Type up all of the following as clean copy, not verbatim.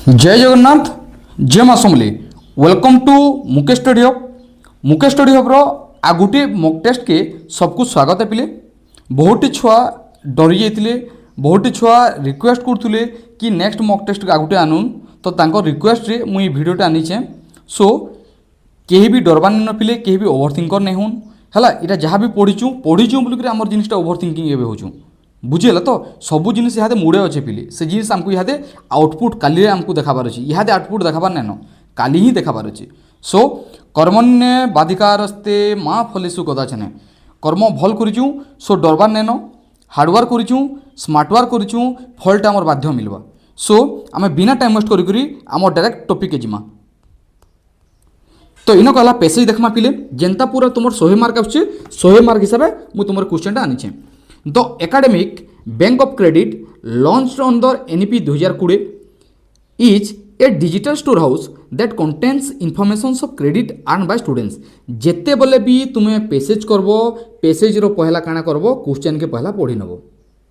जय जगन्नाथ जय माँ Samalei welcome to Mukesh study hub. Mukesh study हब्र आ गोटे मक टेस्ट के सबको स्वागत है। पिले बहुत छुआ डरी जाते, बहुत छुआ रिक्वेस्ट करते कि नेक्स्ट मक टेस्ट आ गोटे आनुन, तो तांको रिक्वेस्ट रे मुई भिडियोटा आनीचे। सो केही भी डरबार न पिले, केही भी ओवर थिंकर नहीं हुन है। यहाँ जहाँ भी पढ़ीचु बोलिक आमर जिनटा ओवर थिंकिंग एवं हो बुझेगा। तो सबू जिनिस यहाँ मुड़े अच्छे पिले से जिनिस आमको यहाँ आउटपुट काली आमको देखाबार अच्छे, यहाँ आउटपुट देखाबार नाइन काली ही देखाबार अच्छे। सो कर्मण्ये बाधिकारस्ते माँ फलेसु कदाचने, कर्म भल करूँ सो डरबार नाइन, हार्डवर्क करूँ स्मार्टवर्क करूँ फलटा आमर बाध्य मिलवा। सो आम बिना टाइम वेस्ट करी आम डायरेक्ट टॉपिक के जिमा। तो इन कहला पैसेज देखमा पिले जेनता पूरा तुम 100 मार्क आछे 100 मार्क हिसाब से मुझे तुम क्वेश्चन आनीचे। The academic bank of credit launched on the NEP 2020 is a digital storehouse that contains informations of credit earn by students. जेते बेले भी तुम्हें पैसेज करब, पैसेज रो पहला काना करब क्वेश्चन के पहला पढ़ी नब।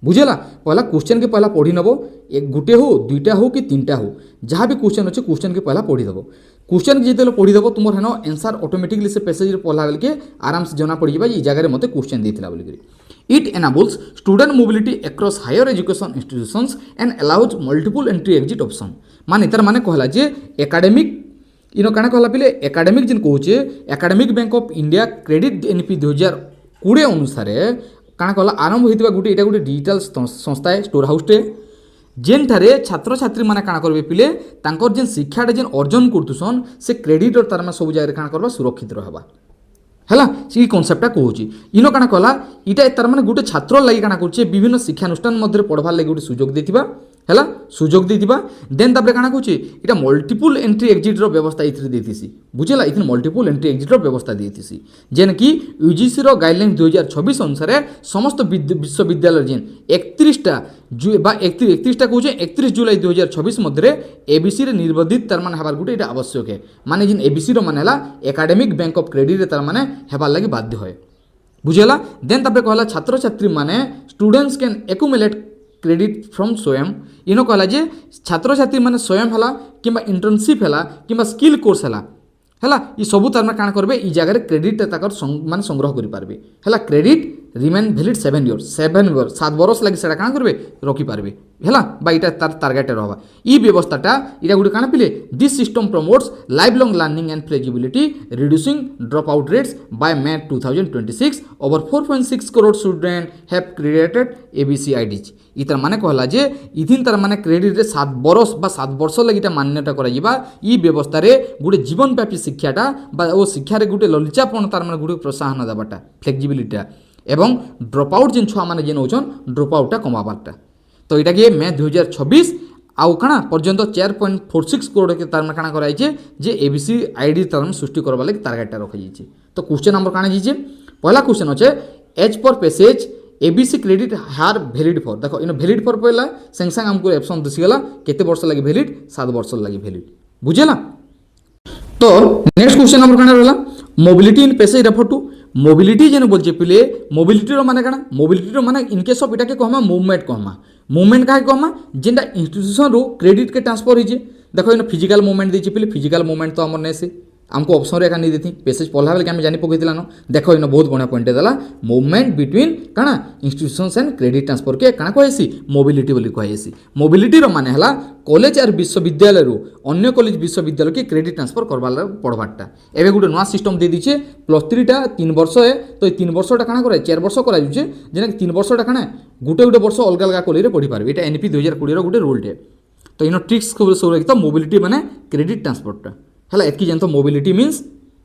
बुझेला, पहला क्वेश्चन के पहला पढ़ी नब, एक गुटे हो दुईटा हो कि तीनटा हो जहाँ भी क्वेश्चन अच्छे क्वेश्चन के पहला पढ़ी देव। क्वेश्चन के जिते पढ़ीदेव तुम हेन आंसर ऑटोमेटिकली से पैसेज पढ़ला बेल के आराम से जना पड़ जाए ये जगह मत क्वेश्चन देता बोलिक। It enables student mobility across higher education institutions and allows multiple entry exit option. माने तार माने कहला जे एकेडमिक इनो काना कहला पिले एकेडमिक जिन कहूचे academic bank of India credit NEP 2020 अनुसार काना कहला आरंभ होइतबा गुटे एटा गुटे डिजिटल संस्था है, स्टोर हाउस टे जेन ठारे छात्र छात्री माने काना करबे पिले तांकर जेन शिक्षाटे जेन अर्जन करतुसन से क्रेडिट और तार मा सब जगह काना करबा सुरक्षित रहबा हैला। से कॉन्सेप्टटा कहूची इनो काना कहला इटा तार माने गुटे छात्र लागि काना करछे विभिन्न शिक्षानुष्ठान मध्ये पढ़बार लागि गुटे सुयोग देथिबा हैला, सुयोग देथिबा। देन तापरे काना कहूची इटा मल्टीपल एंट्री एग्जिट रो व्यवस्था इथरे देथिसी। बुझेला, इथन मल्टीपल एंट्री एग्जिट रो व्यवस्था देथिसी जेन कि यूजीसी रो गाइडलाइन 2026 अनुसार समस्त विश्वविद्यालय जेन 31टा बा 31टा कहूचे 31 जुलाई 2026 मध्य एबीसी रे निर्बंधित तार माने हबार गुटे इटा आवश्यक है। माने जिन एबीसी रो माने हला एकेडमिक बैंक ऑफ क्रेडिट रे तार माने हेबार लागि बाध्य होय। बुझेला। देन तापरे कहला छात्र छात्री माने students can accumulate credit from स्वयं। इनो कहला जे छात्र छात्री माने स्वयं हला किंबा इंटर्नशिप हला किंबा स्किल कोर्स हला हैला ये सबू तार काण करबे ई जगह क्रेडिट ताकर माने संग्रह करि पारबे हैला। क्रेडिट रिमेन वैलिड 7 इयर्स 7 बरस लागि सेटा काण करबे रखि पारबे हैला बा इटा तार टारगेट रहबा। ई व्यवस्थाटा इटा गुटे काण पिले this system promotes lifelong learning and flexibility reducing dropout rates by May 2026 over 4.6 crore student have created ABC IDs. इतर माने कहला जे इथिन तार माने क्रेडिट रे 7 बरस बा 7 वर्ष लगिटा मान्यता करा जिबा। ई व्यवस्था रे गुटे जीवनव्यापी शिक्षाटा बा ओ शिक्षा रे गुटे ललचापन तार माने गुटे प्रोत्साहन देबाटा फ्लेक्सिबिलिटी एवं ड्रॉप आउट जिन छुआ माने जेन होचन ड्रॉप आउटटा कमाबारटा। तो इटा के मे 2026 आउ काना पर्यंत 4.46 करोड़ के तार काना कराइछे जे एबीसी आईडी तार सृष्टि करबा लागि टारगेटटा रखा जाइछे। तो क्वेश्चन नंबर काना जाइछे पहला क्वेश्चन होचे as per passage ABC credit are valid for. देखो इन वैलिड फॉर पहला संग संग हमको ऑप्शन दिसिगला केते वर्ष लागि वैलिड 7 वर्ष लागि वैलिड। बुझेला। तो नेक्स्ट क्वेश्चन नंबर काना रहला mobility in passage refer to. Mobility जेन बोलचे पिले मोबिलिटी रो माने काना मोबिलिटी रो माने इन केस ऑफ इटा के कहमा मूवमेंट कहमा। मूवमेंट काहे कहमा जेंडा इंस्टीट्यूशन रो क्रेडिट के ट्रांसफर हिजे। देखो इन फिजिकल मूवमेंट देछि पिले फिजिकल मूवमेंट तो हमर नै से आमको ऑप्शन रे नहीं देती पैसेज पढ़ला बेले आम जानी पकईला न। देख इन बहुत बढ़िया पॉइंट देला मूवमेंट बिटवीन काना इंस्टीट्यूशंस एंड क्रेडिट ट्रांसफर के काना कहसी मोबिलिटी बोली कहसी। मोबिलिटी रो माने हला कॉलेज और विश्वविद्यालय रो अन्य कॉलेज विश्वविद्यालय के क्रेडिट ट्रांसफर करबार पढ़बारटा। एबे गुटे नवा सिस्टम दे दीचे +3 टा 3 वर्ष है तो 3 वर्षटा काना करे 4 वर्ष करा जुचे जेना 3 वर्षटा काना गुटे गुटे वर्ष अलग अलग कॉलेज रे पढ़ी पारबे। एटा एनईपी 2020 रो गुटे रूल टे। तो इन ट्रिक्स को सोरे तो मोबिलिटी माने क्रेडिट ट्रांसफरटा हैला एतकी जानतो मोबिलिटी मीन्स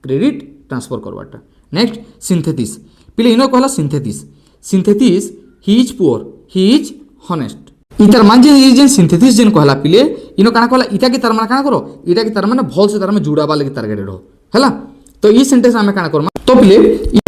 क्रेडिट ट्रांसफर करवाटा। नेक्स्ट सिंथेसिस पिले इनो कहला synthesis he is poor he is honest. इतार मान जे सिंथेसिस जेन कहला पिले इनो काना कहला इटा के तार माने काना करो इटा के तार माने भल से तार में जुड़ाबा लागि टारगेट रहो हैला। तो ई सेंटेंस हमें काना करमा तो पिले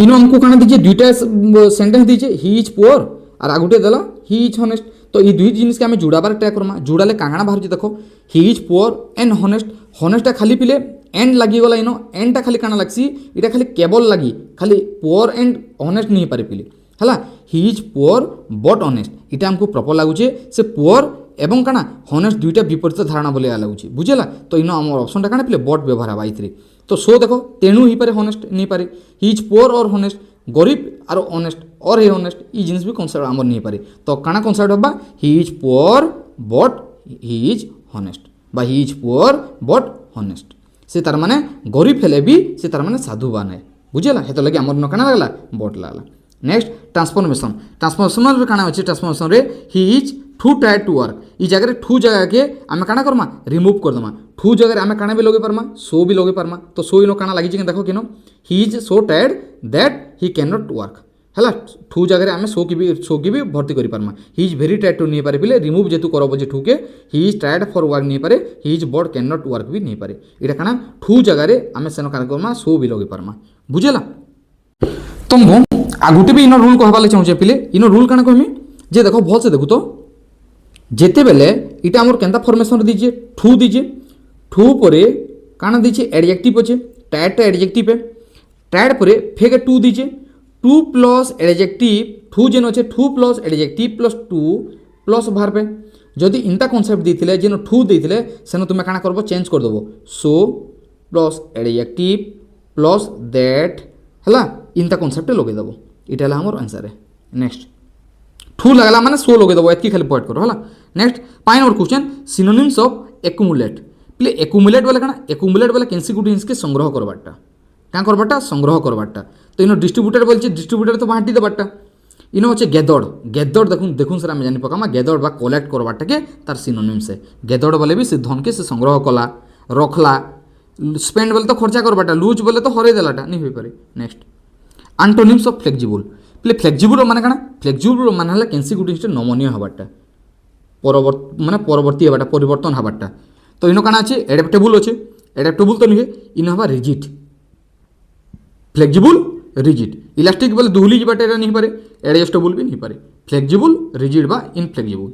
इनो हमको काना दीजिए दुईटा सेंटेंस दीजिए ही इज पुअर और आगुटे देला ही इज हॉनेस्ट। तो ये दुई जिनिस के आम जुड़ाबार ट्राए करमा जुड़ाले कांगणा बाहर देखो he is poor and honest. हॉनेस्टा खाली पिले एंड लगिगला इनो एंडटा खाली काना लागसी इटा खाली केबल लगी खाली पुअर एंड हॉनेस्ट नहीं पारे पिले हैला। ही इज पुअर बट ऑनेस्ट इटा हमको प्रॉपर लागुचे से पुअर एवं काना हनेस्ट दुईटा विपरीत धारणा बोले लगुच बुझेगा। तो इन आम ऑप्शनटा काना पे बट व्यवहार हवा ये। तो सो देख तेणु ही पारे हनेस्ट नहीं पारे, ही इज पुअर और हनेस्ट, गरीब और ऑनेस्ट और हे हनेस्ट ये जिनिस भी कनसेप्ट आमर नहीं पारे। तो काना कनसेप्ट हवा he is poor but he is honest बा he is poor but honest. से तार माने गरीब हेले भी से तार माने साधुवान है बुझेगा। हेत लगे आमर न काना लगला बट लगला। Next transformation. ट्रांसफॉर्मेशन रे काना अछि, ट्रांसफॉर्मेशन रे he is too tired to work. ई जगह टू जगह के आम काना करमा रिमूव कर दमा। टू जगह आम काना भी लगे पारमा सो भी लगे पारमा। तो सो इन काना लगी देखो किनो he is so tired that he can not work है। टू जगह आम सो की भी भर्ती कर पारमा। He is very tired to नहीं पारे पिले रिमूव जेतु करब जे टू के he is tired for work नहीं पारे, he is but can not work भी नहीं पारे। इटा काना टू जगह आम सेन काना करमा सो भी लगे पारमा बुझेला। तुमको आ गोटे भी इन रूल कहबाले चाहूचे पिले। इन रूल काना कहमी जे देखो भल से देखु तो जेते बेले इटा हमर केंता फॉर्मेशन दीजिए ठू दीजिए, ठू परे काना दीजिए एडजेक्टिव अच्छे, टायर्ड एडजेक्टिव है, टायर्ड परे फेगे टू दीजिए, टू प्लस एडजेक्टिव ठू जेन अच्छे two plus adjective plus two plus verb है। जदि इंता कॉन्सेप्ट देथिले जेन ठू देथिले सेन तुमे काना करबो चेंज कर देबो so plus adjective plus that हला इंता कॉन्सेप्ट लगे देबो। इटा हला हमर आंसर है। नेक्स्ट ठू लगला माने सो लगे देबो एतकी खाली पॉइंट करो हला। Next 5 number question synonyms of accumulate. Play accumulate वाला काना एक्युमुलेट वाला कंसेक्यूटिव के संग्रह करबाटा क्या करबाटा संग्रह करबाटा। तो इन डिस्ट्रीब्यूटेड बोलছে डिस्ट्रीब्यूटेड तो बांटी देबाटा। इन होचे गेदड़ गेदड़ देखुन सर आम जानी पकामा गेदड़ बा कलेक्ट करबाटा के तार सिनोनिम्स है। गेदड़ बोले भी से धन के से संग्रह कला रखला, स्पेंड बोले तो खर्चा करबाटा, लूज बोले तो हरई देलाटा नहीं हो पारे। Next antonyms of flexible. Play flexible माने काना फ्लेक्सिबल माने हला कंसेक्यूटिव नमनीय हबाटा माने परवर्ती हबाटा परिवर्तन हबाटा। तो इन काना अच्छे एडेप्टेबल अच्छे, एडेप्टेबल तो नहीं इन हवा रिजिड फ्लेक्सिबल रिजिड, इलास्टिक बोले दुहली जाटा नहीं पारे, एडजस्टेबल भी नहीं पारे, फ्लेक्सिबल रिजिड बा इनफ्लेक्सिबल।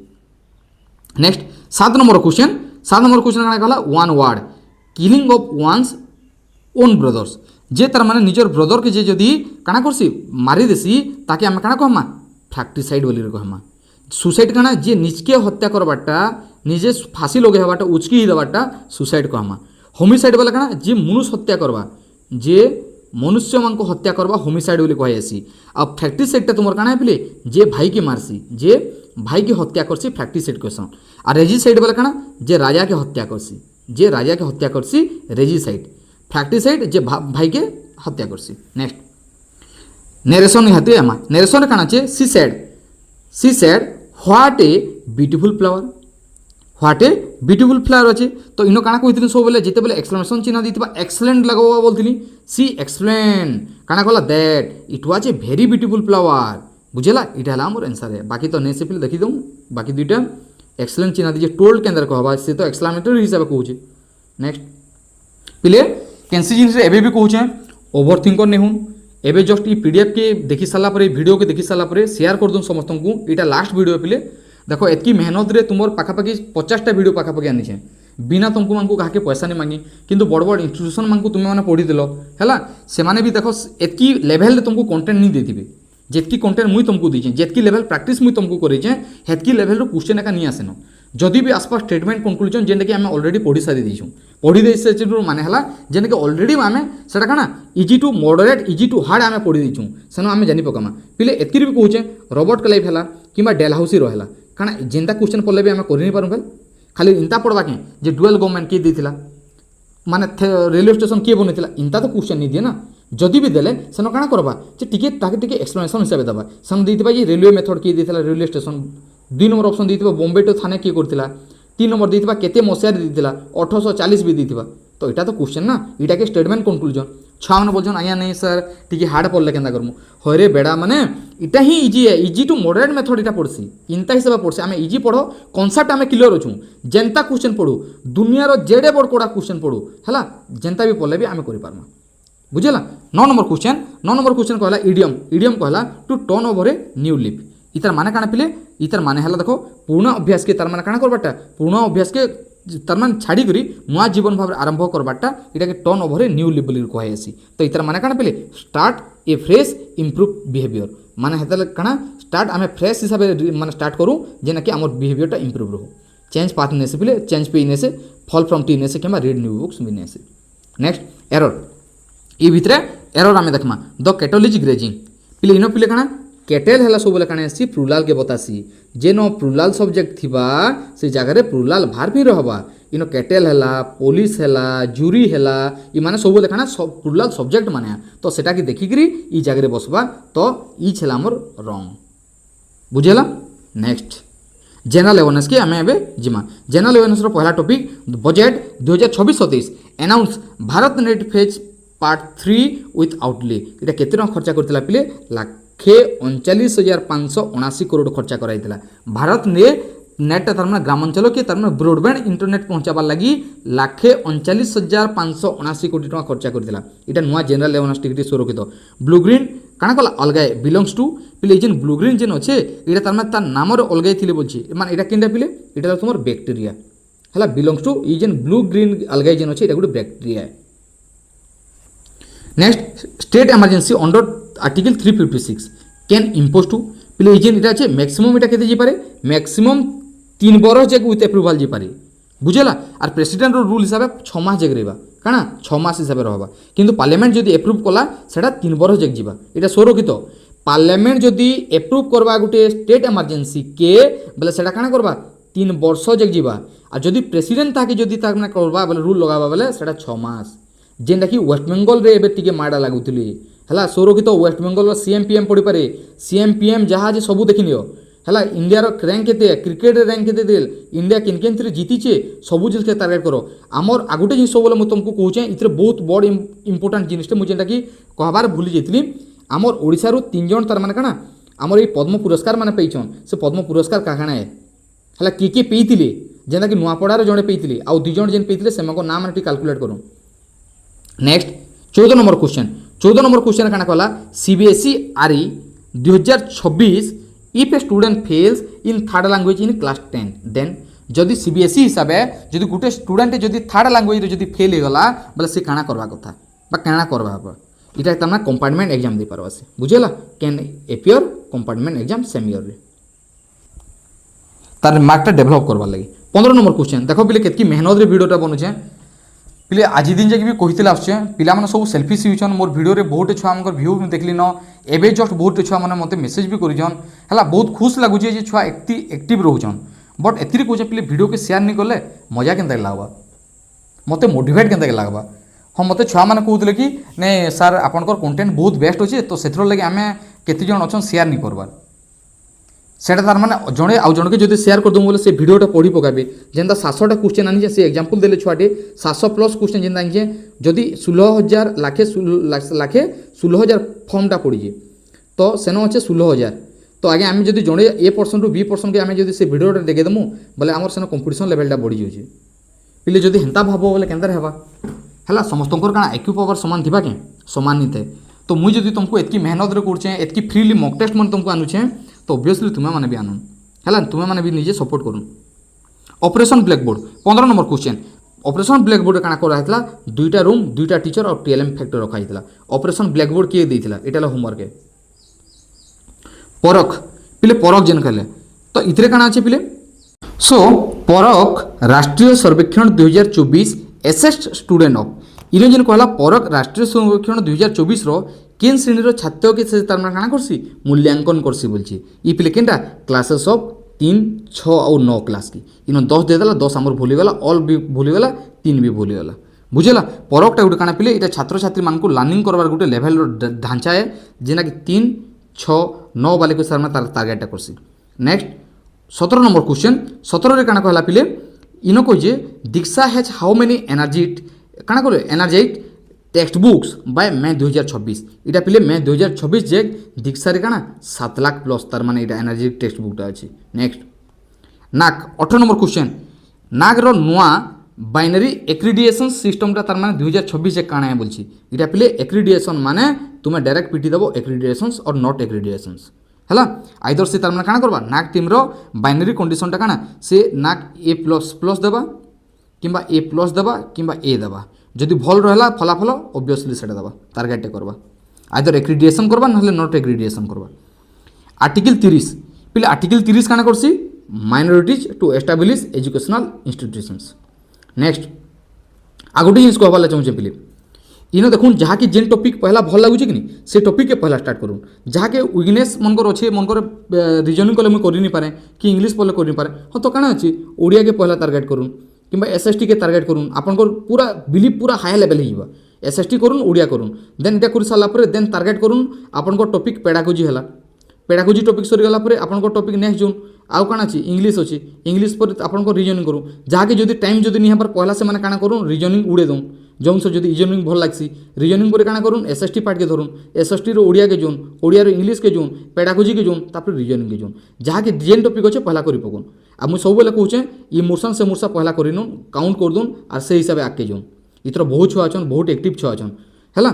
नेक्स्ट 7 नंबर क्वेश्चन काना कहला one word killing of one's own brothers. जे तार माने निजर ब्रदर के जे जदि काना करसी मारी देसी ताके आम काना कहमा फ्रैक्टिसाइड बोली कहमा। सुसाइड काना जे निजके हत्या करबाटा निजे फांसी लगे हबाटा उचकी ही देबाटा सुसाइड कहमा। होमिसाइड बोले काना जे मनुष्य हत्या करबा जे मनुष्य मान को हत्या करबा होमिसाइड बोली कहे आसी। अब फ्रैक्टिसाइडटा तुमर काना पिले जे भाई के मारसी जे भाई के हत्या करसी फ्रैक्टिसाइड क्वेश्चन। और रेजिसाइड बोले काना जे राजा के हत्या करसी जे राजा के हत्या करसी रेजिसाइड, फ्रैक्टिसाइड जे भाई के हत्या करसी। नेक्स्ट नरेशन हाथे आमा नरेशन काना छे she said what a beautiful flower, what a beautiful flower अच्छे। तो इन काना कहते सब बोले जिते बोले एक्सक्लेमेशन चिन्ह दी एक्सलेंट लगवा बोलती सी एक्सप्लेन काना कहला that it was a very beautiful flower बुझेला। इटा हला मोर आंसर है। बाकी तो नहीं से देखी दूँ बाकी दुईटा एक्सलेंट चिन्ह दीजिए टोल्ड के अंदर कहवा से तो एक्सक्लेमेटरी हिसाब से कहूँ। नेक्स्ट पिले कैंसी जिन एबे भी कहूँ ओवर थिंकर नहीं हूँ एबे जस्ट ये पीडीएफ के देखी सारा वीडियो के देखी सारा शेयर कर दूँ समस्त को। यहाँ लास्ट वीडियो पिले देखो एतकी मेहनत रे तुम पाखापाखि 50टा वीडियो पाखापाखि आनी बिना तुमको मानक कहा पैसा नहीं मांगी किंतु बड़ बड़ इंस्टीट्यूशन मानक तुम मैंने पढ़ीदेल है से भी देख एतकी लेवल तुमको कंटेंट नहीं देते जितकी कंटेंट मुई तुमको दीचे जितकी लेवल प्रैक्टिस मुई तुमको करे हेतकी लेवल क्वेश्चन एका नहीं आसेन। जदि भी आसपास स्टेटमेंट कंक्लूजन जेनटा कि आम अलरेडी पढ़ी सारी देछुं पढ़ी दे से माने हला जेन कि अलरेडी आम सेटा काना easy to moderate easy to hard आम पढ़ी देछुं सेन आम जानी पकामा पिले एतकी भी कहूचे रॉबर्ट क्लाइव है कि डेलहाउसी रहा काना जेनता क्वेश्चन पढ़ले भी आम कर नहीं पारूँ खाली इंता पढ़वा के जे डुअल गवर्नमेंट किए देथिला माने रेलवे स्टेशन किए बनैथिला इंता तो क्वेश्चन नहीं दिए ना। जदि भी देले सेन काना करबा जे टिके ताके टिके एक्सप्लेनेशन हिसाब दबा सेन देथिबा जे रेलवे मेथड किए देथिला रेलवे स्टेशन 2 नंबर ऑप्शन देथिबा बॉम्बे टू थाने किए करथिला 3 नंबर देथिबा केते मसिया देथिला 1840 भी देथिबा। तो एटा तो क्वेश्चन ना एटा के स्टेटमेंट कंक्लूजन छा मैंने बोलछन आया नहीं सर टिके हार्ड पढ़ले केनता करमु हरे बेड़ा माने इटा ही इजी है इजी टू मॉडरेट मेथड इटा पढ़सी इंता हिसाब पढ़सी आम इजी पढ़ो कॉन्सेप्ट आम क्लियर अच्छू जेनता क्वेश्चन पढ़ू दुनियार जेडे बड़ कोड़ा क्वेश्चन पढ़ू है जेनता भी पढ़ले भी आम कर पार्मा बुझेला। 9 नंबर क्वेश्चन कहला इडियम कहला to turn over a new leaf इतार माने काना पिले इतार माने हला देखो पूर्ण अभ्यास के तार माने काना करबाटा पूर्ण अभ्यास के तार माने छाड़ी करी नुआ जीवन भाव आरंभ करबाटा इटा के turn over a new leaf बोली कहे आसी। तो इतार माने काना पिले स्टार्ट ए फ्रेश इम्प्रूव बिहेवियर माने हेतले काना स्टार्ट आमे फ्रेश हिसाब माने स्टार्ट करूँ जेना कि आमर बिहेवियरटा इम्प्रूव रहू। चेंज पाथ नेसे पिले चेंज पे इनेसे फॉल फ्रॉम टी नेसे केमा रीड न्यू बुक्स भी नेसे। नेक्स्ट एरर ई भितरे एरर आमे देखमा द केटल इज ग्रेजिंग पिले इनो पिले काना केटेल हैला सब काना आसी प्लुराल के बतासी जे नो प्लुराल सब्जेक्ट थिबा से जगह रे प्लुराल भार भी रहबा इनो केटेल हैला पुलिस हैला जूरी हैला ई माने सब काना सब प्लुराल सब्जेक्ट माने तो सेटा की देखि करी ई जगह रे बसबा तो ई छला हमर रॉन्ग बुझेला। नेक्स्ट जनरल अवेयरनेस की आम ए जिमा जनरल अवेयरनेस पहला topic budget 2026-27 announce Bharat net phase part 3 with outlay इटा केते टका खर्चा करथिला पिले 1,39,579 करोड़ खर्चा कराइथिला भारत ने नेट तार माने ग्रामांचल के तार माने ब्रॉडबैंड इंटरनेट पहुंचाबार लगी 1,39,579 कोटी टका खर्चा करथिला इटा नुआ जनरल अवेयरनेस टिकट सुरक्षित ब्लू ग्रीन काना कला अलगाए बिलोंग्स टू पिले जेन ब्लू ग्रीन जेन अच्छे इटा तार माने तार नाम रे अलगाए थिले बोलछि माने इटा किंडा पिले इटा तुमर बैक्टीरिया हला बिलोंग्स टू ई जेन ब्लू ग्रीन अलगाए जेन अच्छे इटा गुटे bacteria. Next state emergency under article 356 can impose to पिले जेन इटा अच्छे मैक्सिमम इटा केते जे पारे मैक्सिमम 3 बरस जग विथ अप्रूवल जे पारे बुझेला और प्रेसिडेंट रूल हिसाब 6 मास जग रहबा काना 6 मास हिसाब रहबा किंतु पार्लियामेंट जदि अप्रूव कला सेटा 3 बरस जग जीवा इटा सुरक्षित पार्लियामेंट जदि अप्रूव करबा गुटे स्टेट इमरजेंसी के बोले सेटा काना करबा 3 वर्ष जग जीवा और जदि प्रेसिडेंट ताके जदि ता करबा बोले रूल लगाबा बोले सेटा 6 मास जेनटा कि वेस्ट बेंगल रे एबे टिके माडा लागुतली हला सुरक्षित वेस्ट बेंगल रो सीएम पीएम पड़ी पारे सीएम पीएम जहाज सब देखिनियो हला इंडिया रो रैंक केते क्रिकेट रैंक केते देल इंडिया किन किन थ्री जीतीचे सब जिनिस के टारगेट करो आमर आगुटे जिनिस बोले मु तुमको कहूचे इतरे बहुत बड़ इंपोर्टेंट जिनिस मु जेनटा कि कहबार भूली जेतली आमर ओडिसा रो 3 जण तार माने काना आमर ए पद्म पुरस्कार माने पेइछन से पद्म पुरस्कार काकाना है हला के पेइतिले जेना कि नुआपड़ा रो जणे पेइतिले आ 2 जण जेन पेइतिले सेमको नाम माने कैलकुलेट करू। नेक्स्ट 14 नंबर क्वेश्चन काना कहला सीबीएसई आरई 2026 if a student fails in third language in class 10 then जदि सीबीएसई हिसाब जदि गुटे स्टूडेंट जदि थर्ड लैंग्वेज जदि फेल हो गला बोले से काना करबा कथा बा काना करबा इटा तमना कंपार्टमेंट एग्जाम दे परबा से बुझेला can appear compartment exam same year रे तार मार्कटा डेवलप करबा लगी। 15 नंबर क्वेश्चन देखो पिले केतकी मेहनत रे वीडियोटा बनुछे पिले आज दिन जाकि भी कहितले आछे पिला माने सब सेल्फिश यूजन मोर वीडियो रे बहुत छुआ हमर व्यू देखली न एबे जस्ट बहुत छुआ माने मते मेसेज भी करिजन हला बहुत खुश लागु जे छुआ एक्टिव रहउजन बट एतिरी कोचे पिले वीडियो के शेयर नहीं करले मजा केनता लागबा मते मोटिवेट केनता लागबा हम मते छुआ माने कहउतले कि ने सर आपनकर कंटेंट बहुत बेस्ट होचे तो सेथरो लागि हमें केति जण अछन शेयर नहीं करबार सेटा तार माने जणे आउ जणके जदि शेयर कर दम बोले से वीडियोटा पढी पकाबे जेंदा 700टा क्वेश्चन आनी से एग्जांपल देले छुआटे 700 प्लस क्वेश्चन जेंदा आनी जदि 16000 लाखे 16000 फॉर्मटा पड़ी तो सेनो अच्छे 16000 तो आगे आम जदि जड़े A% रू B% के आम जदि से वीडियोटा देखे देमु बोले आमर सेनो कंपटीशन लेवलटा बढ़ी जाउछे पिले जदि हेंता भाबो बोले केनता हेबा हला समस्तंकर काना IQ पावर समान थिबा के समान नहीं थे तो मुई जदि तुमको एतकी मेहनत रे करछे एतकी फ्रीली मॉक टेस्ट मन तुमको आनुछे तो ऑब्वियसली तुम्हें माने भी आनुन है तुम्हें माने भी निजे सपोर्ट करूँ। ऑपरेशन ब्लैकबोर्ड 15 नंबर क्वेश्चन ऑपरेशन ब्लैकबोर्ड काना करा हैतला 2टा रूम 2टा टीचर और TLM फैक्टर रखा हैतला ऑपरेशन ब्लैकबोर्ड किए देइथिला एटाला होमवर्क है परख पिले परख जेन कहले तो इतरे काना अछि पिले सो परख राष्ट्रीय सर्वेक्षण 2024 एसेस्ट स्टूडेंट ऑफ इने जेन कहला परख राष्ट्रीय सर्वेक्षण 2024 रो केन श्रेणी रो छात्र के से तार काना करसी मूल्यांकन करसी बोलछि ई पिले केनटा क्लासेस ऑफ 3, 6 और 9 क्लास की इनो 10 दे देला 10 हमर भूली गला ऑल भी भूली गला 3 भी भूली गला बुझेला परकटा गुटे काना पिले इटा छात्र छात्री मान को लर्निंग करबार गुटे लेवल रो ढांचा है जेना कि 3, 6, 9 वाले को सार तार टारगेट करसी। नेक्स्ट 17 नंबर क्वेश्चन 17 रे काना कहला पिले इनो को जे दीक्षा हैज हाउ मेनी एनर्जी काना करे एनर्जी टेक्स्ट बुक्स बाय मई 2026 इटा पिले मई 2026 जे दीक्षा रे काना 7 लाख प्लस तार माने इटा एनर्जी टेक्स्ट बुकटा अछि। नेक्स्ट नाक 18 नंबर क्वेश्चन नाक रो नुआ बाइनरी एक्रिडिएशन सिस्टमटा तार माने 2026 जे काना है बोलछि इटा पिले एक्रिडिएशन माने तुमे डायरेक्ट पीटी देबो एक्रिडिएशंस और नॉट एक्रिडिएशंस हला आइदर से तार माने काना करबा नाक टीम रो बाइनरी कंडीशनटा काना से नाक A++ देबा किंबा A+ देबा किंबा A देबा जदि भल रहला फलाफल ऑब्वियसली सेटा देबा टारगेट करबा आइदर एक्रिडिएशन करबा नहले नॉट एक्रिडिएशन करबा। आर्टिकल 30 पिले आर्टिकल 30 काना करसी minorities to establish educational institutions. Next आ गोटे जिनिस कहबार चाहूँचे पिले इनो देखुन जहाँकि जेन टॉपिक पहला भल लगुचे कि से टॉपिक के पहला स्टार्ट करूँ जहाँके विकनेस मनकर अच्छे मनकर रिजनिंग कले मुझे कर पारे कि इंग्लीश पढ़ले कर पारे हाँ तो काना अच्छी ओडिया के पहला टारगेट करूँ कि एसएसटी के टारगेट करूँ आपंकर पूरा बिलीव पूरा हाई लेवल हो एसएसटी करूँ ओडिया करूँ देन इटा कर सारापर देन टारगेट करूँ आपंकर टॉपिक पेडागोजी है पेडागोजी टॉपिक सरीगला आपंकर टॉपिक नेक्स्ट जोन आउ काना अच्छी इंग्लीश अच्छी इंग्लीश पर आपंकर रिजनिंग करूँ जहाँकि जदि टाइम जदि नहीं पहला से काना करूँ रिजनिंग उड़े दूँ जो सब जब रिजनिंग भल लग्सी रिजनिंग पर काना करूँ एसएसटी पार्ट के धरूँ एसएसटी ओडिया के जोन ओडिया इंग्लीश के जोन पेडागोजी के जोन तापर रिजनिंग के जोन जहाँकि जेन टॉपिक अच्छे पहला कर पकन आ मुझे सब बेले कहूँ ये मूर्सन से मूर्सा पहला कर काउंट कर दून और से हिसाब से आगे जोन इतर बहुत छुआ अच्छन बहुत एक्टिव छुआ अच्छन है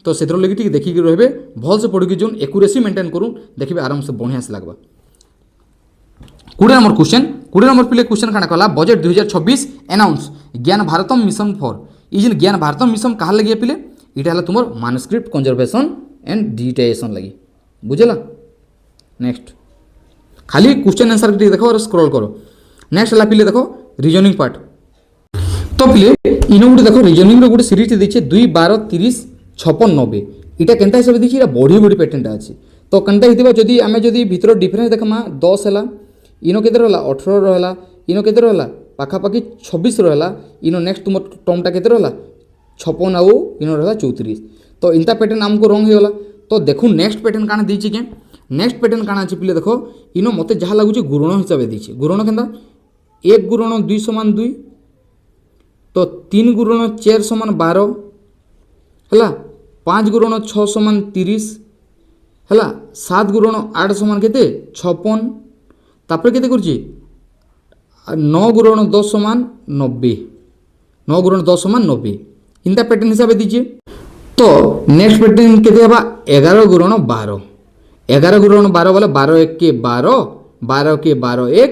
तो से लगे देखिक रे भल से पढ़ी जोन एक्यूरेसी मेंटेन करूँ देखिए आराम से बढ़िया से लगवा। 20 नंबर पे क्वेश्चन काना कहला बजेट 2026 अनाउंस ज्ञान भारतम मिशन फॉर ये जिन ज्ञान भारतम मिशन कहाँ लगे पिले इटा तुम मानुस्क्रिप्ट कंजर्वेशन एंड डिजिटाइजेशन लगी बुझेला। नेक्स्ट खाली क्वेश्चन आंसर देखो और स्क्रॉल करो। नेक्स्ट है पिले देखो रिजनिंग पार्ट तो पिले इनो गोटे देखो रिजनिंग गोटे सीरीज देखिए 2 12 30 56 90 इटा केनता हिसाब देखिए इटा बड़ी बड़ी पैटर्न अच्छी तो केनता हितबा जदि आमे जदि भीतर डिफरेंस देखमा 10 है इनो केते रहला 18 रहला इनो केते रहला पाखापाखि 26 रहला इनो नेक्स्ट तुम टर्मटा केते रहला 56 आउ इनो रहला 34 तो इनता पैटर्न आमको रंग होगला तो देखु नेक्स्ट पैटर्न काना दीची के नेक्स्ट पैटर्न काना अछि पिले देखो इनो मते जहा लागुची गुणन हिसाब से दीची गुणन केनता 1 गुणन 2 समान 2 तो 3 गुणन 4 समान 12 हला 5 गुणन 6 समान 30 हला 7 गुणन 8 समान केते 56 तापर केते करछि 9 गुणन 10 समान 90 9 गुणन 10 समान 90 इनता पैटर्न हिसाब से दीजिए तो नेक्स्ट पैटर्न केते हबा 11 गुणन 12 11 गुणन 12 वाला 12 1 के 12 12 के 12 1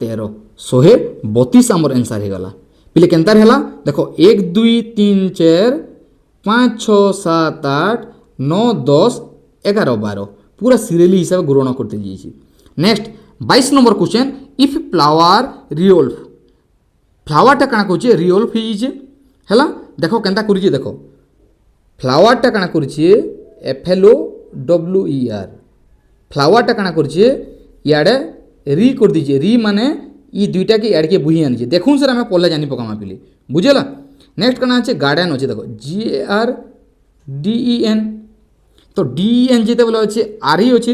13 सोहे 32 आमर आंसर हे गला पिले केनतार हैला देखो 1 2 3 4 5 6 7 8 9 10 11 12 पूरा सीरियली हिसाब गुणन करते जाइए। Next 22 number question if flower रिओल्फ फ्लावरटा काना कहूँ रिओल्फ है देखो केनता करुचे देखो फ्लावरटा काना करुचे FLOWER फ्लावरटा काना करुचे इे री कर दीजिए री माने ये दुईटा के इे बुही आनी देखून सर आम पढ़ले जानी पकामा पिले बुझेला। नेक्स्ट काना अच्छे गार्डन अच्छे देखो GARDEN तो DEN जिते बोले अच्छे RE अच्छे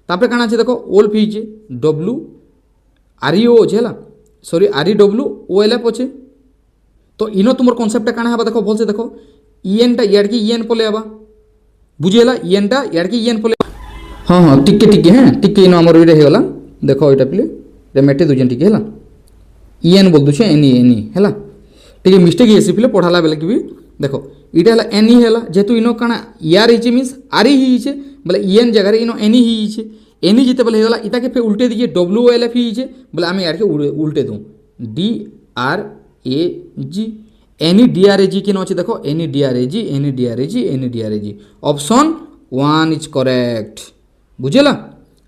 तापर काना अच्छे देखो ओल्फ ही WREO अच्छे है सॉरी REWOLF अच्छे तो इनो तुम कनसेप्ट काना है देखो भल से देखो ENटा इे EN पले हवा बुझेला ENटा इे EN पले हाँ हाँ टिके टिके हाँ टिके इनो आमर ये होगा देखो यहाँ पे मेटे दूजन टिके है EN बोल दूचे एनी है टे मिस्टेक ये पे पढ़ाला बेले कि भी देखो इटा है एनी है जेहेतु इनो काना यार ही मीन्स RE ही बोले EN जगह इनो एनी ही एनी जिते बोले होगा इटा के फिर उल्टे दीजिए WOLF ही बोले आम यार के उल्टे दूँ DRAG एनी DRAG के अच्छे देखो any DRAG option 1 is correct बुझेला।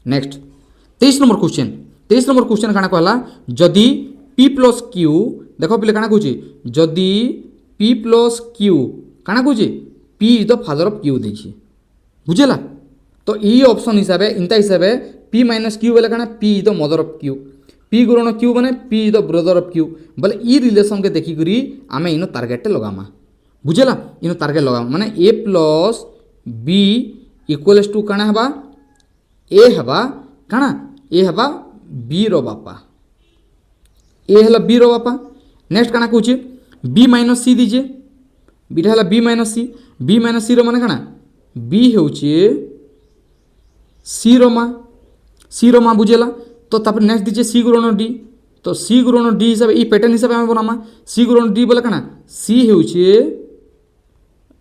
नेक्स्ट 23 नंबर क्वेश्चन काना कहला जदि P प्लस Q देखो पिले काना कहूँ जदि P प्लस Q काना कहूँ P is the father of Q देखिए बुझेला तो ये ऑप्शन हिसाब से इंता हिसाब से P माइनस Q बोले काना P is the mother of Q P गुणन Q माने P is the brother of Q बोले ई रिलेशन के देखी करी आमे इनो टारगेट लगामा बुझेला इनो टारगेट लगामा माने A plus B equals to काना हबा A हबा काना A हबा B रो बापा A हला B रो बापा। नेक्स्ट काना कहूँ B माइनस C दीजिए बीटा हला B माइनस C रो माने काना B होचे C रो माँ बुझेला तो तापर नेक्स्ट दीजिए C गुणन D तो C गुणन D हिसाब ये पैटर्न हिसाब से बनामा C गुणन D बोले काना C होचे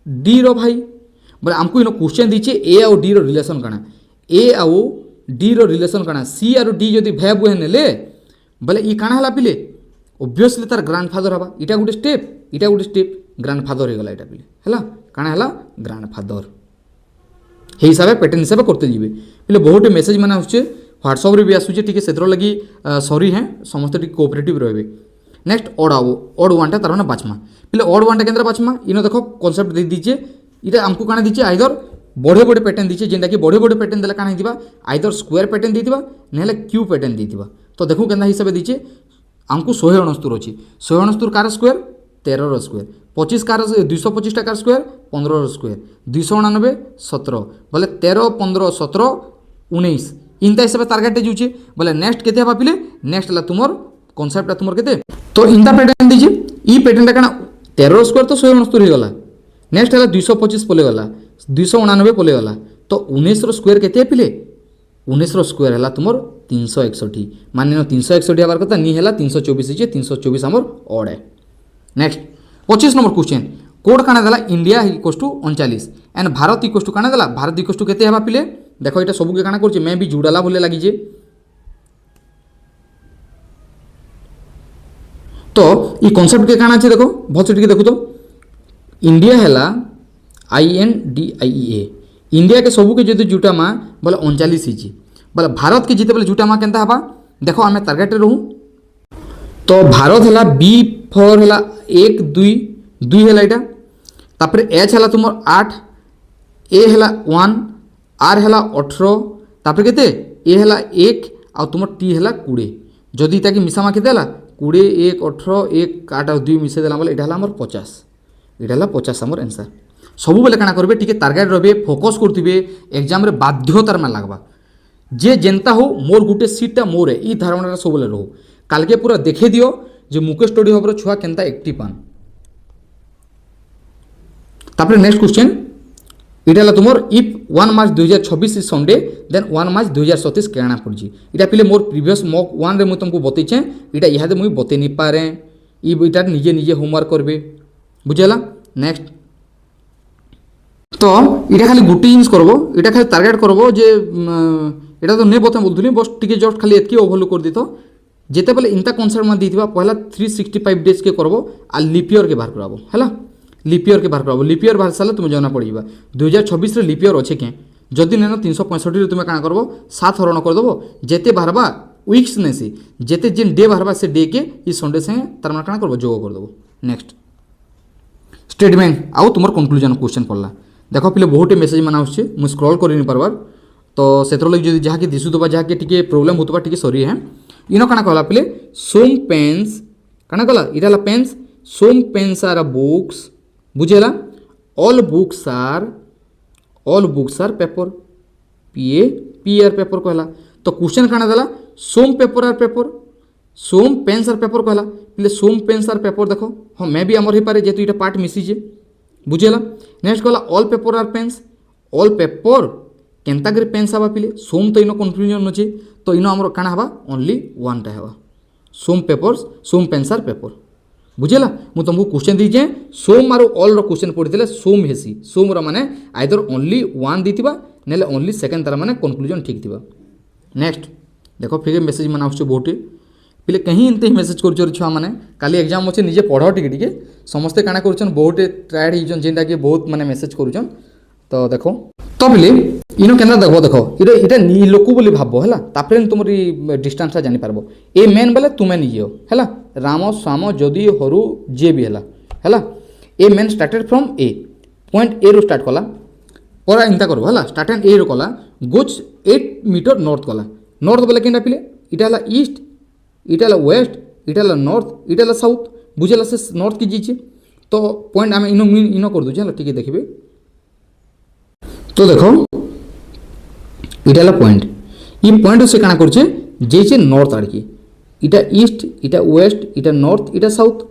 D रो भाई बोले आमको इन क्वेश्चन दीजिए A आउ D रो रिलेशन काना A आउ D रो रिलेशन काना C आउ D जदि भाई बुहे नेले बोले ये काना हला पिले ऑब्वियसली तार ग्रांडफादर हवा इटा गोटे स्टेप ग्रांडफादर हो गला इटा पिले हला काना हला ग्रांडफादर हे हिसाब से पैटर्न हिसाब करते जीवे पिले बहुत मेसेज माने आछे ह्वाट्सअप भी आसूचे टी से लगी सॉरी हैं समस्त टी कोऑपरेटिव रहे। नेक्स्ट ओड वानटा तार मैंने बाछमा पे ओड वानटा केन्द्र बाछमा इन देख कनसेप्ट दे दीजिए ये आमको काଣା दीजिए आइदर बड़े बड़े पैटर्न दीजिए जेनटा कि बड़े बड़े पैटर्न देला काଣା हिथिबा आइदर स्क्वायर पैटर्न देथिबा नेले क्यूब पैटर्न देथिबा। तो देखो केनता हिसाब दीजिए आमको 169 अच्छी 169 car square 13 square 25 car 225 car square 15 square 299 17 बोले 13 15 17 19 इनता हिसाब से टारगेट जाऊँचे बोले नेक्स्ट केते हवा पिले नेक्स्ट है तुमर कनसेप्ट तुमर केते तो इनता पैटर्न दीजिए ई पैटर्न का 13 स्क्वायर तो 169 हो गला नेक्स्ट है 225 पलेगला 299 पलेगला तो 19 स्क्वायर केते पिले 19 स्क्वायर है तुमर 361 मान 361 हमार कथा नहीं है 324 है 324 आमर ऑड है। नेक्स्ट 25 नंबर क्वेश्चन कोड काना देला India equals to 39 and Bharat equals to काना देला भारत इक्वल्स टू केते हवा पिले देखो ये सबके काना करछे मैं भी जुड़ाला बोले लगी जे तो ये कॉन्सेप्ट के काना देखो बहुत से देखो तो इंडिया है INDIA इंडिया के सबू के जो जुटा माँ बोले 39 ही बोले भारत के जिते बोले जुटा माँ केनता हवा देखो आम टारगेट रहूँ तो भारत है B फॉर है 1 2 2 है यहाँ तापर H है तुम 8 A है 1 R है 18 तापर केते A है 1 आ तुम T है 20 जदि ताकि मिसामा केते 20 1 18 1 8 और 2 मिसे देला बोले इटा हला हमर 50 इटा हला 50 हमर आंसर सबु बेले काना करबे टिके टारगेट रहे फोकस करथिबे एग्जाम रे बाध्यतार में लागबा जे जेनता हो मोर गुटे सीटा मोर है ई धारणा सब बेले रहो काल के पूरा देखे दियो जे मुकेश स्टडी हबर छुआ केनता एक्टिव पान तापर नेक्स्ट क्वेश्चन इटा हला तुमर if 1 March 2026 is Sunday then 1 March 2037 केना पड़जी इटा पिले मोर प्रीवियस मॉक 1 रे मु तुमको बतैछे इटा इहादे मुई बते नि पारे ई इटा निजे निजे होमवर्क करबे बुझेला। नेक्स्ट तो इटा खाली गुटी जिनिस करबो इटा खाली टारगेट करबो जे इटा तो नै बता बोलथुनी बस टिके जस्ट खाली एतकी ओवरलुक कर दितो जेते बेले इंता कॉन्सेप्ट में दीथिबा पहला 365 डेज के करबो आ लीप ईयर के बाहर कराबो हैला लीप ईयर के बाहर कराबो लीप ईयर बाहर साले तुम जाना पड़ीबा 2026 रे लीप ईयर अछि के जदि नेनो 365 रे तुमे काना करबो 7 हरण कर देबो जेते बाहरबा वीक्स ने से जेते जिन डे बाहरबा से डे के ई संडे से तार माने काना करबो जोग कर देबो। नेक्स्ट स्टेटमेंट आउ तुमर कंक्लूजन क्वेश्चन पड़ला देखो पिले बहुत मेसेज मान आछे मु स्क्रॉल करि नि पारबार तो सेतर लगे जदि जहा के दिसुतबा जहा के टिके प्रॉब्लम होतबा टिके सॉरी है इनो काना कहला पिले सोम पेन्स काना कहला इटाला pens some pens are books बुझेला ऑल बुक्स आर पेपर पीआर पेपर कहला तो क्वेश्चन काना देला some paper are paper some pens are paper कहला पिले सोम पेन्स आर पेपर देखो हाँ मैं भी आमर हो पारे जेतु इटा पार्ट मिसिजे बुझेला। नेक्स्ट कहला all paper are pens all paper केनता करे पेन्स हवा पिले सोम तो इनो कन्फ्यूजन अच्छे तो इनो आमर काना हवा ओनली वन टा हवा some papers some pens are paper बुझेला मु तुमको क्वेश्चन दीजे सोम आरो ऑल रो क्वेश्चन पढ़िले सोम हेसी सोम रो माने आइदर ओनली वन दीथिबा नेले ओनली सेकंड तार माने कंक्लूजन ठीक थिबा। नेक्स्ट देखो फिर मेसेज मन आछे बहुटे पिले कहीं एंते मेसेज कर छुआ मैंने काली एग्जाम अच्छे निजे पढ़ टिके समस्ते काना कर बहुटे ट्राएड होन जेनटा कि बहुत माने मेसेज करुन तो देखो तो पिले इनो केना देखो देखो इटा नी लोक बोली भाबो हैला तापरे तुम डिस्टेंस जानि पारबो ए मेन बोले तुमे निजियो हैला राम श्याम जदि हरु जे भी हैला a man started from a point a रो स्टार्ट कला परा इंता करबो हैला स्टार्ट एंड ए रो कला गोज 8 मीटर नॉर्थ कला नॉर्थ बोले केना पिले इटा हला ईस्ट इटा हला वेस्ट इटा हला नॉर्थ इटा हला साउथ बुझेला से नॉर्थ की जीचे तो पॉइंट आम इनो कर दूचे ठीक है देखिए तो देखो इटा हला पॉइंट ये पॉइंट से काना करछे जेचे नॉर्थ आड़ की इटा ईस्ट इटा वेस्ट इटा नॉर्थ इटा साउथ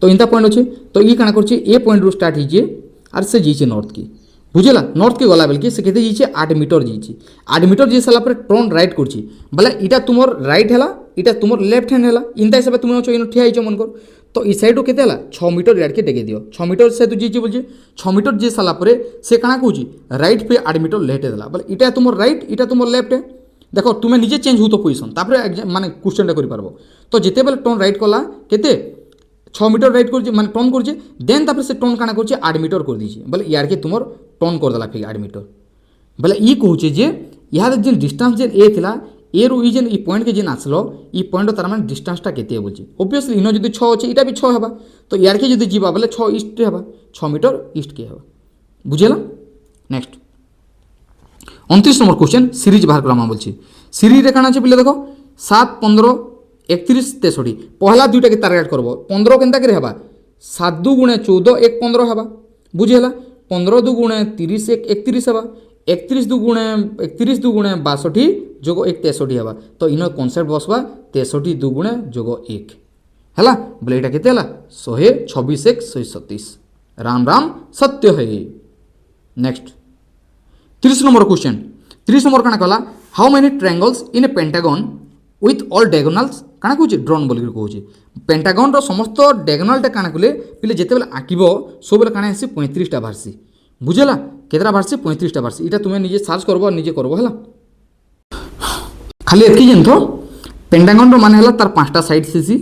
तो इंता पॉइंट अच्छे तो ये काना करछे ए पॉइंट रू स्टार्ट हीजे और से जीचे नॉर्थ की बुझेला नॉर्थ के गला बेल से केते जीचे 8 मीटर जीचे 8 मीटर जी साला पर टर्न राइट करछि बोले इटा तुमर राइट हैला इटा तुमर लेफ्ट हैंड हैला इंता हिसाब तुम अच्छो इन ठिया हिचो मन कर तो ई साइड केते हैला 6 मीटर इड के डेगे दियो 6 मीटर से तू जीचे बोलजे 6 मीटर जी साला पर से काना कहूची राइट पे 8 मीटर लेफ्ट हैला बोले इटा तुमर राइट इटा तुमर लेफ्ट है देखो तुम निजे चेंज हो तो पोजिशन तापर माने क्वेश्चन करि पारबो तो जेते बेले टर्न राइट कला केते 6 मीटर राइट कर माने टर्न कर देन तापर से टर्न काना कर 8 मीटर कर दीजिए बोले यार के तुमर टर्न कर देला फिर 8 मीटर बोले ई कहूचे जे यार जेन डिस्टेंस जेन ए थिला ए रु ई जेन ई पॉइंट के जेन आसलो ई पॉइंट तार माने डिस्टेंसटा केते बोलछि ऑब्वियसली इनो जदि 6 अछि इटा भी 6 हेबा तो यार के जदि जीवा बोले 6 ईस्ट हेबा 6 मीटर ईस्ट के हेबा बुझेला। नेक्स्ट 29 नंबर क्वेश्चन सीरीज बाहर करमा बोलछि सीरीज रे काना छै पिले देखो 7 15 31 63 पहला दुईटा के टारगेट करबो 15 केनता करे हेबा 7 2 गुणे 14 1 15 हेबा बुझेला 15 2 गुणे 30 1 31 हेबा 31 2 गुणे 62 जोग 1 63 हेबा तो इनो कांसेप्ट बसबा 63 2 गुणे जोग 1 हैला बोले एटा केते हला 126 1 137 राम राम सत्य है। नेक्स्ट 30 नंबर क्वेश्चन 30 नंबर काना कहला how many triangles in a pentagon with all diagonals काना कहूँ ड्रॉन बोल कहूँ पेंटागन रो समस्त डायगोनाल काना कले पिले जिते बेले आँकब सब बेले काना आसी 35टा बाहरसी बुझेला केतरा बाहरसी 35टा बाहरसी इटा तुम निजे सर्च करबो निजे करबो हैला खाली एतकी जन तो पेंटागन रो माने हैला तार 5टा साइड सीसी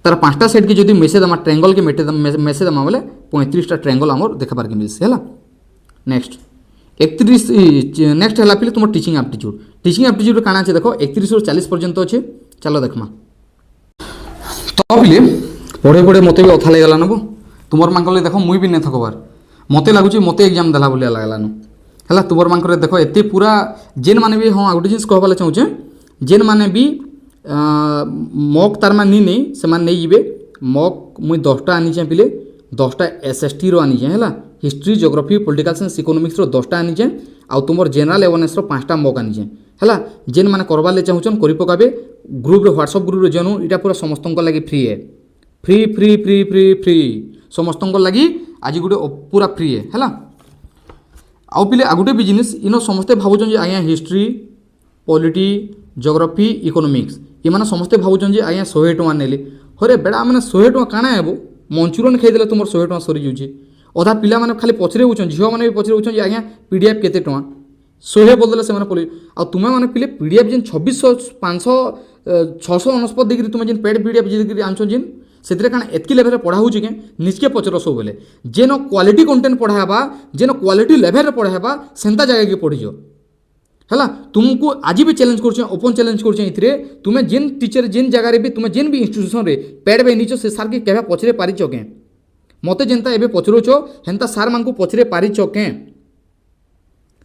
तार 5टा साइड के जदि मेसे दमा ट्रायंगल के मेसे दमा बोले 35टा ट्रायंगल हमर देखबार के मिलसी हैला। नेक्स्ट 31 नेक्स्ट हैला पिले तुम टीचिंग एप्टीट्यूड काना छै देखो 31 ରୁ 40 पर्यंत अछि चलो देखमा तो पिले पढ़े पढ़े मते भी अथा लागला नबो तुमर मांकले देखो मुई भी नै थकबार मते लागुची मते एग्जाम देला बोलिया लागलानो हैला तुमर मांकरे देखो एते पूरा जेन माने भी हां आगुटे जिंस कहबाला चाहूचे जेन माने भी मॉक तार माने नै से माने नै जिवे मॉक मुई 10टा आनी छै पिले 10टा एसएसटी रो आनी छै हैला history geography political science economics रो 10टा आनी छै आ तुमर जनरल अवेयरनेस रो 5टा मॉक आनी छै हैला जेन माने करबा ले चाहूचन करि पकाबे ग्रुप रे व्हाट्सएप ग्रुप रे जनू इटा पूरा समस्तन को लागि फ्री है free free free free free समस्तन को लागि आज गुटे पूरा फ्री है हैला आउ पिले आगुटे बिजनेस इनो समस्ते भाबुचन जे आया हिस्ट्री पॉलिटी ज्योग्राफी इकोनॉमिक्स ये माने समस्ते भाबुचन जे आया 100 टका नेले हरे बेडा माने 100 टका काना हेबो मंचूरियन खाइ देले तुमर 100 टका सरी जुची अधा पिला माने खाली पछरे उचन झियो माने भी पछरे उचन जे आया पीडीएफ केते टका 100 बोल देले से माने पoli आ तुमे माने पिले पीडीएफ जिन 2600 500 649 डिग्री तुमे जिन पेड पीडीएफ डिग्री आनछो जिन से काना एतकी लेवल पढ़ा हो के निजके पचर सब बेले जेन क्वालिटी कंटेंट पढ़ाबा जेन क्वालिटी लेवल पढ़ाबा सेंता जगह के पढ़िजो हैला तुमको आज भी चैलेंज कर ओपन चैलेंज कर तुम्हें जेन टीचर जेन जगह भी तुम्हें जेन भी इंस्टीट्यूशन रे पेड बे नीचो से सार के केबे पचरे पारिचो के मते जेनता एबे पचरोचो हेंता सार मानकु पचरे पारिचो के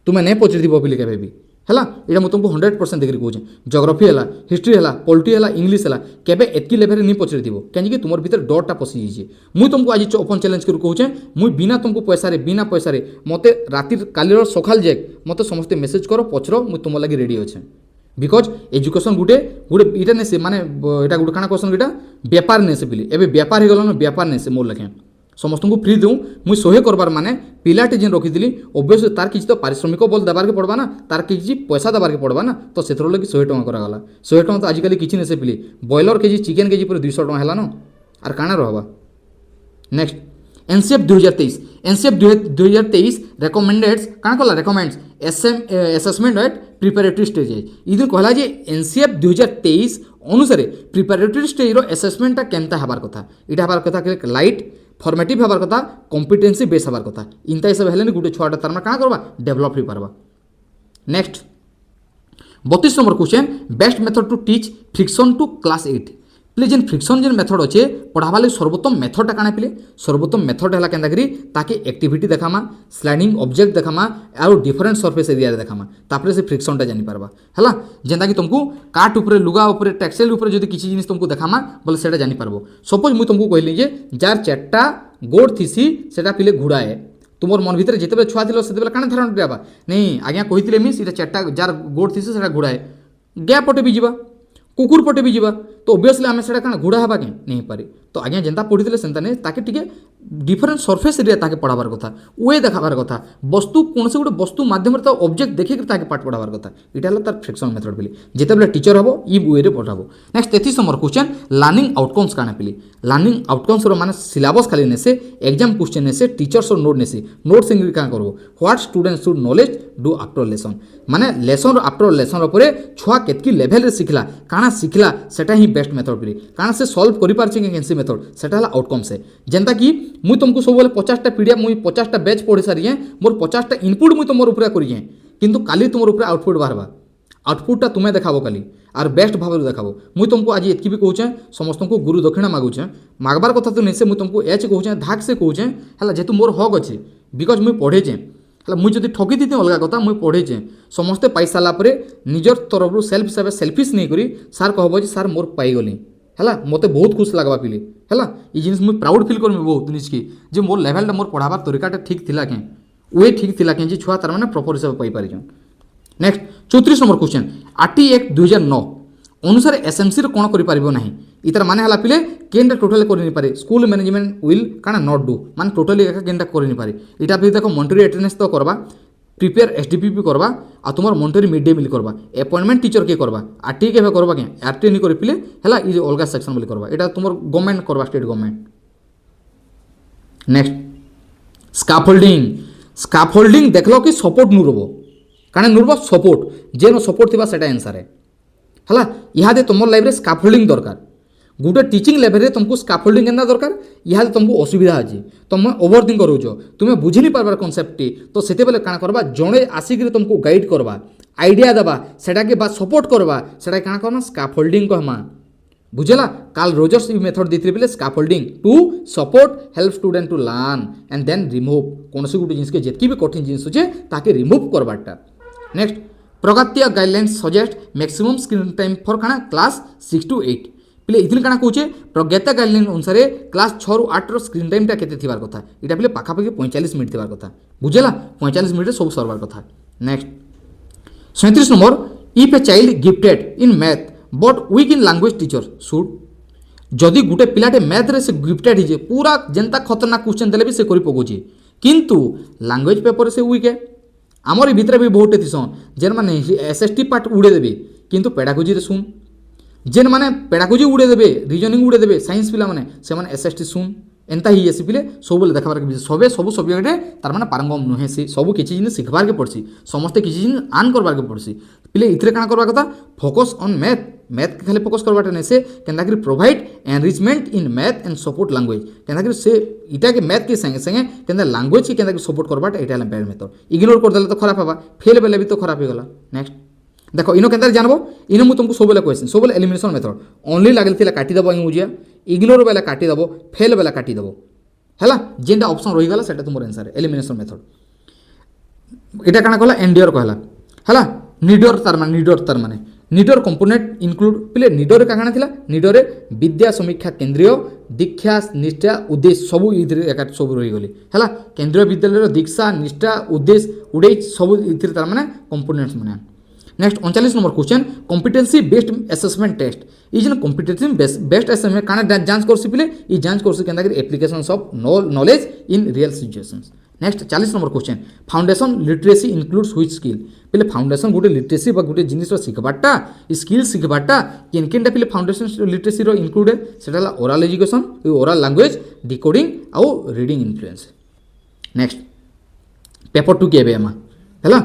तुम्हें नहीं पचरी दिबो बिले केबे भी हैला एटा मु तुमको 100% देखि कहूँ ज्योग्राफी हैला हिस्ट्री हैला पॉलिटी हैला इंग्लिश हैला केबे एतकी लेवल नहीं पचरी दिबो कहीं तुमर भीतर डरटा पसी जाइए मुई तुमको आज ओपन चैलेंज कर कहूँ मुई बिना तुमको बिना पैसा रे मते राति कालीर सकाल जाए मते समस्ते मेसेज करो पचरो मुई तुम लगी रेडी अच्छे बिकज एजुकेशन गुटे गुटे इटा ने से माने एटा गुटे काना क्वेश्चन इटा व्यापार ने से बिली एबे व्यापार हे गलन व्यापार ने से मोर लखे समस्त को फ्री दूँ मुई 100 करबार माने पिलाटे जेन रखी ओबियसली तार किसी तो पारिश्रमिक बल देबार के पड़वा ना तार किसी पैसा देबार के पड़वा ना तो से लगे 100 टका करागला 100 टका तो आजिकल किसी नहीं से पिली बॉयलर केजी चिकेन केजी पूरे 200 टका है आर काना रहबा। नेक्स्ट एनसीएफ 2023 रेकमेंडेड्स काना कहला recommends assessment at preparatory stage इधर कहला जे एनसीएफ 2023 अनुसार प्रिपेरेटरी स्टेज रो असेसमेंटा केनता हबार कथा इटा हबार कथा के लाइट फॉर्मेटिव हबार कथा कॉम्पिटेंसी बेस हबार कथा इंता हिसाब हेले गुटे छुआटा तार काना करबा डेवलप हो पारबा। Next 32 number question best method to teach friction to class 8 play जेन फ्रिक्शन जेन मेथड अच्छे पढ़ावा लगे सर्वोत्तम मेथडटा काना पिले सर्वोत्तम मेथड है केनता करी ताके एक्टिविटी देखामा स्लाइडिंग ऑब्जेक्ट देखामा और डिफरेंट सरफेस एरिया रे देखामा तापरे से फ्रिक्शनटा जानि पारबा हैला जेंता कि तुमको काट ऊपर लुगा ऊपर टेक्सटाइल ऊपर जदी किछि जिनिस तुमको देखामा बोले सेटा जानि पारबो सपोज मु तुमको कहली जे जार चारटा गोड़ थिसी सेटा पिले घुड़ाए तुमर मन भीतर जेते छुआ दिलो सेते काना धारणा देबा नहीं आज्ञा कहितले मिस इटा चारटा जार गोड़ थिसी सेटा घुड़ाए गैप पटे भी जीवा कुकुर पटे भी जीवा तो ओबियसली आम से घुड़ा हवा के नहीं पारे तो आज्ञा जेनता पढ़ी सेंता नहीं ताके टिके डिफरेंट सरफेस एरिया ताके पढ़ाबार कथा वे देखाबार कथा वस्तु कौन से गोटे वस्तु माध्यम तो ऑब्जेक्ट देखिक ताके पाठ पढ़ाबार कथा इटा हला तार फ्रिक्शन मेथड पिली जेते बेले टीचर हबो ई वे रे पढ़ाबो। Next 33 number question learning outcomes काना पिली लर्निंग आउटकम्स रो माने सिलेबस खाली नेसे एग्जाम क्वेश्चन नेसे टीचर्स और नोट नेसे नोट सिंग का करबो what student should knowledge do after lesson माने लेसन आफ्टर लेसन ऊपर छुआ केतकी लेवल रे सिखला काना सिखला सेटा ही बेस्ट मेथड पिली काना से सॉल्व करि पारछि के कैंसी मेथड सेटा हला आउटकम्स है जेंता कि मुई तुमको सब बोले 50टा पीडीएफ मुई 50टा बैच पढ़ी सारिए मोर 50टा इनपुट मुई तुमर ऊपर करिए किंतु काली तुमर ऊपर आउटपुट बाहरबा आउटपुटटा तुम्हें देखाबो खाली आर बेस्ट भाव देखाबो। मुई तुमको आज एतकी भी कहूँ समस्त को गुरु दक्षिणा मागुचे मागबार कथा तो नहीं से मुई तुमको एच कहूँ धाक से कहूँ है जेहेतु मोर हक अच्छे बिकज मुई पढ़ेचे है मुई जब ठकी थी अलग कथा मुई पढ़ेचे समस्ते पाई सारा पर निजर तरफ सेल्फ हिसाब से सेल्फिश नहीं करी सार कहब जे सार मोर पाईगली है मत बहुत खुश लगवा पिले है ये जिन मुझे प्राउड फिल करमी बहुत जिनिस की जे मोर लेवलटा मोर पढ़ाबार तरीकाटा ठीक थिला के वे ठीक थिला के छुआ तार माने प्रॉपर हिसाब पाई पारिछन। Next 34 number question RT act 2009 अनुसार एसएमसी रे कोन करि पारिबो नाही इतार माने हला पिले केनटा टोटली करि नि पारे स्कूल मैनेजमेंट विल काना नॉट डू माने टोटली एका केनटा करि नि पारे इटा भी देखो मॉनिटरी अटेंडेंस तो करबा प्रिपेयर एसडीपीपी करबा आ तुमर मॉनिटरी मिड डे मील करबा अपॉइंटमेंट टीचर के करबा आरटी के करबा के आरटी नि करि पिले हला इ अलगा सेक्शन बोली करबा एटा तुमर गवर्नमेंट करबा स्टेट गवर्नमेंट। नेक्स्ट स्काफोल्डिंग देखलो कि सपोर्ट नुरबो काना नुरबो सपोर्ट जेनो सपोर्ट थिबा सेटा आंसर है हला इहादे तुमर लाइफ रे स्काफोल्डिंग दरकार गोटे टीचिंग लेवल रे तुमको स्काफोल्डिंग केना दरकार इहादे तुमको असुविधा अछि तुम ओवरथिंक करूछ तुमे बुझि नि पारबार कांसेप्ट तो सेते बेले काना करबा जणे आसिक तुमको गाइड करबा आइडिया देबा सेटा के बाद सपोर्ट करबा सेटा काना करना स्काफोल्डिंग कहमा बुझला कार्ल रोजर्स ई मेथड देथिले बेले scaffolding to support help student to learn and then remove कोनसे गुटे जिनिस के जेतकी भी कठिन जिनिस होचे ताके रिमूव करबाटा। नेक्स्ट प्रगत्य guidelines suggest maximum screen time for काना क्लास 6 to 8 पिले इथिन काना कहूचे प्रज्ञाता गाइडलाइन अनुसार क्लास 6 ରୁ 8 रो स्क्रीन टाइम टा केते थिबार कथा इटा पिले पाखापाखि 45 मिनिट थिबार कथा बुझला 45 मिनिट सब सरबार कथा। Next 37 number if a child gifted in math but weak in language teacher should जदि गुटे पिलाटे मैथ रे से गिफ्टेड हिजे पूरा जेंता खतरनाक क्वेश्चन देले भी से करि पगोची किंतु लैंग्वेज पेपर से वीक है आमर भितर भी बहुत थिसन जेन माने एसएसटी पार्ट उड़े देबे किंतु पेडागोजी रे सुन जेन माने पेडागोजी उड़े देबे रीजनिंग उड़े देबे साइंस पिला माने से माने एसएसटी सुन एंता ही एसी पिले सब बोले देखबार के सबे सब सब्जेक्ट तार माने पारंगम नुहे से सब किछि जिन सिखबार के पड़सी समस्त किछि जिन आन करबार के पड़सी पिले इथरे काना करबा कथा फोकस ऑन मैथ के खाली फोकस करबाटे नै से केनदा कि provide enrichment in math and support language केनदा कि से इटा के मैथ के संगे संगे केनदा लैंग्वेज के केनदा कि सपोर्ट करबाटे इटा ला बेड मेथड इग्नोर कर देले तो खराब हबा फेल बेले भी तो खराब हो गला। नेक्स्ट देखो इनो केनदा जानबो इनो मु तुमको सब बेले क्वेश्चन सब बेले एलिमिनेशन मेथड ओनली लागल थिला काटी दबो इंगुजिया इग्नोर बेले काटी दबो फेल बेले काटी दबो हैला जेंटा ऑप्शन रही गला सेटा तुमर आंसर एलिमिनेशन मेथड इटा काना कहला एनडीआर कहला हैला निडर माने निडर कंपोनेंट इंक्लूड पिले निडर का काना थिला निडर विद्या समीक्षा केंद्रीय दीक्षा निष्ठा उद्देश्य सब इधर एका सब रही गली हैला केंद्रीय विद्यालय दीक्षा निष्ठा उद्देश्य उडे सब इधर तार माने कंपोनेंट्स माने। Next 39 number question competency based assessment test ई जन कॉम्पिटेंसी बेस्ड असेसमेंट काना जांच करसी पिले ई जांच करसी केंदा कि applications of knowledge in real situations. Next 40 number question foundation literacy includes which skill पिले फाउंडेशन गुटे लिटरेसी बा गुटे जिनिस रो सिखबाटा स्किल सिखबाटा केन केनटा पिले फाउंडेशन लिटरेसी रो इंक्लूड सेटाला oral education oral language decoding आउ रीडिंग इन्फ्लुएंस। नेक्स्ट पेपर 2 के एबेमा हैला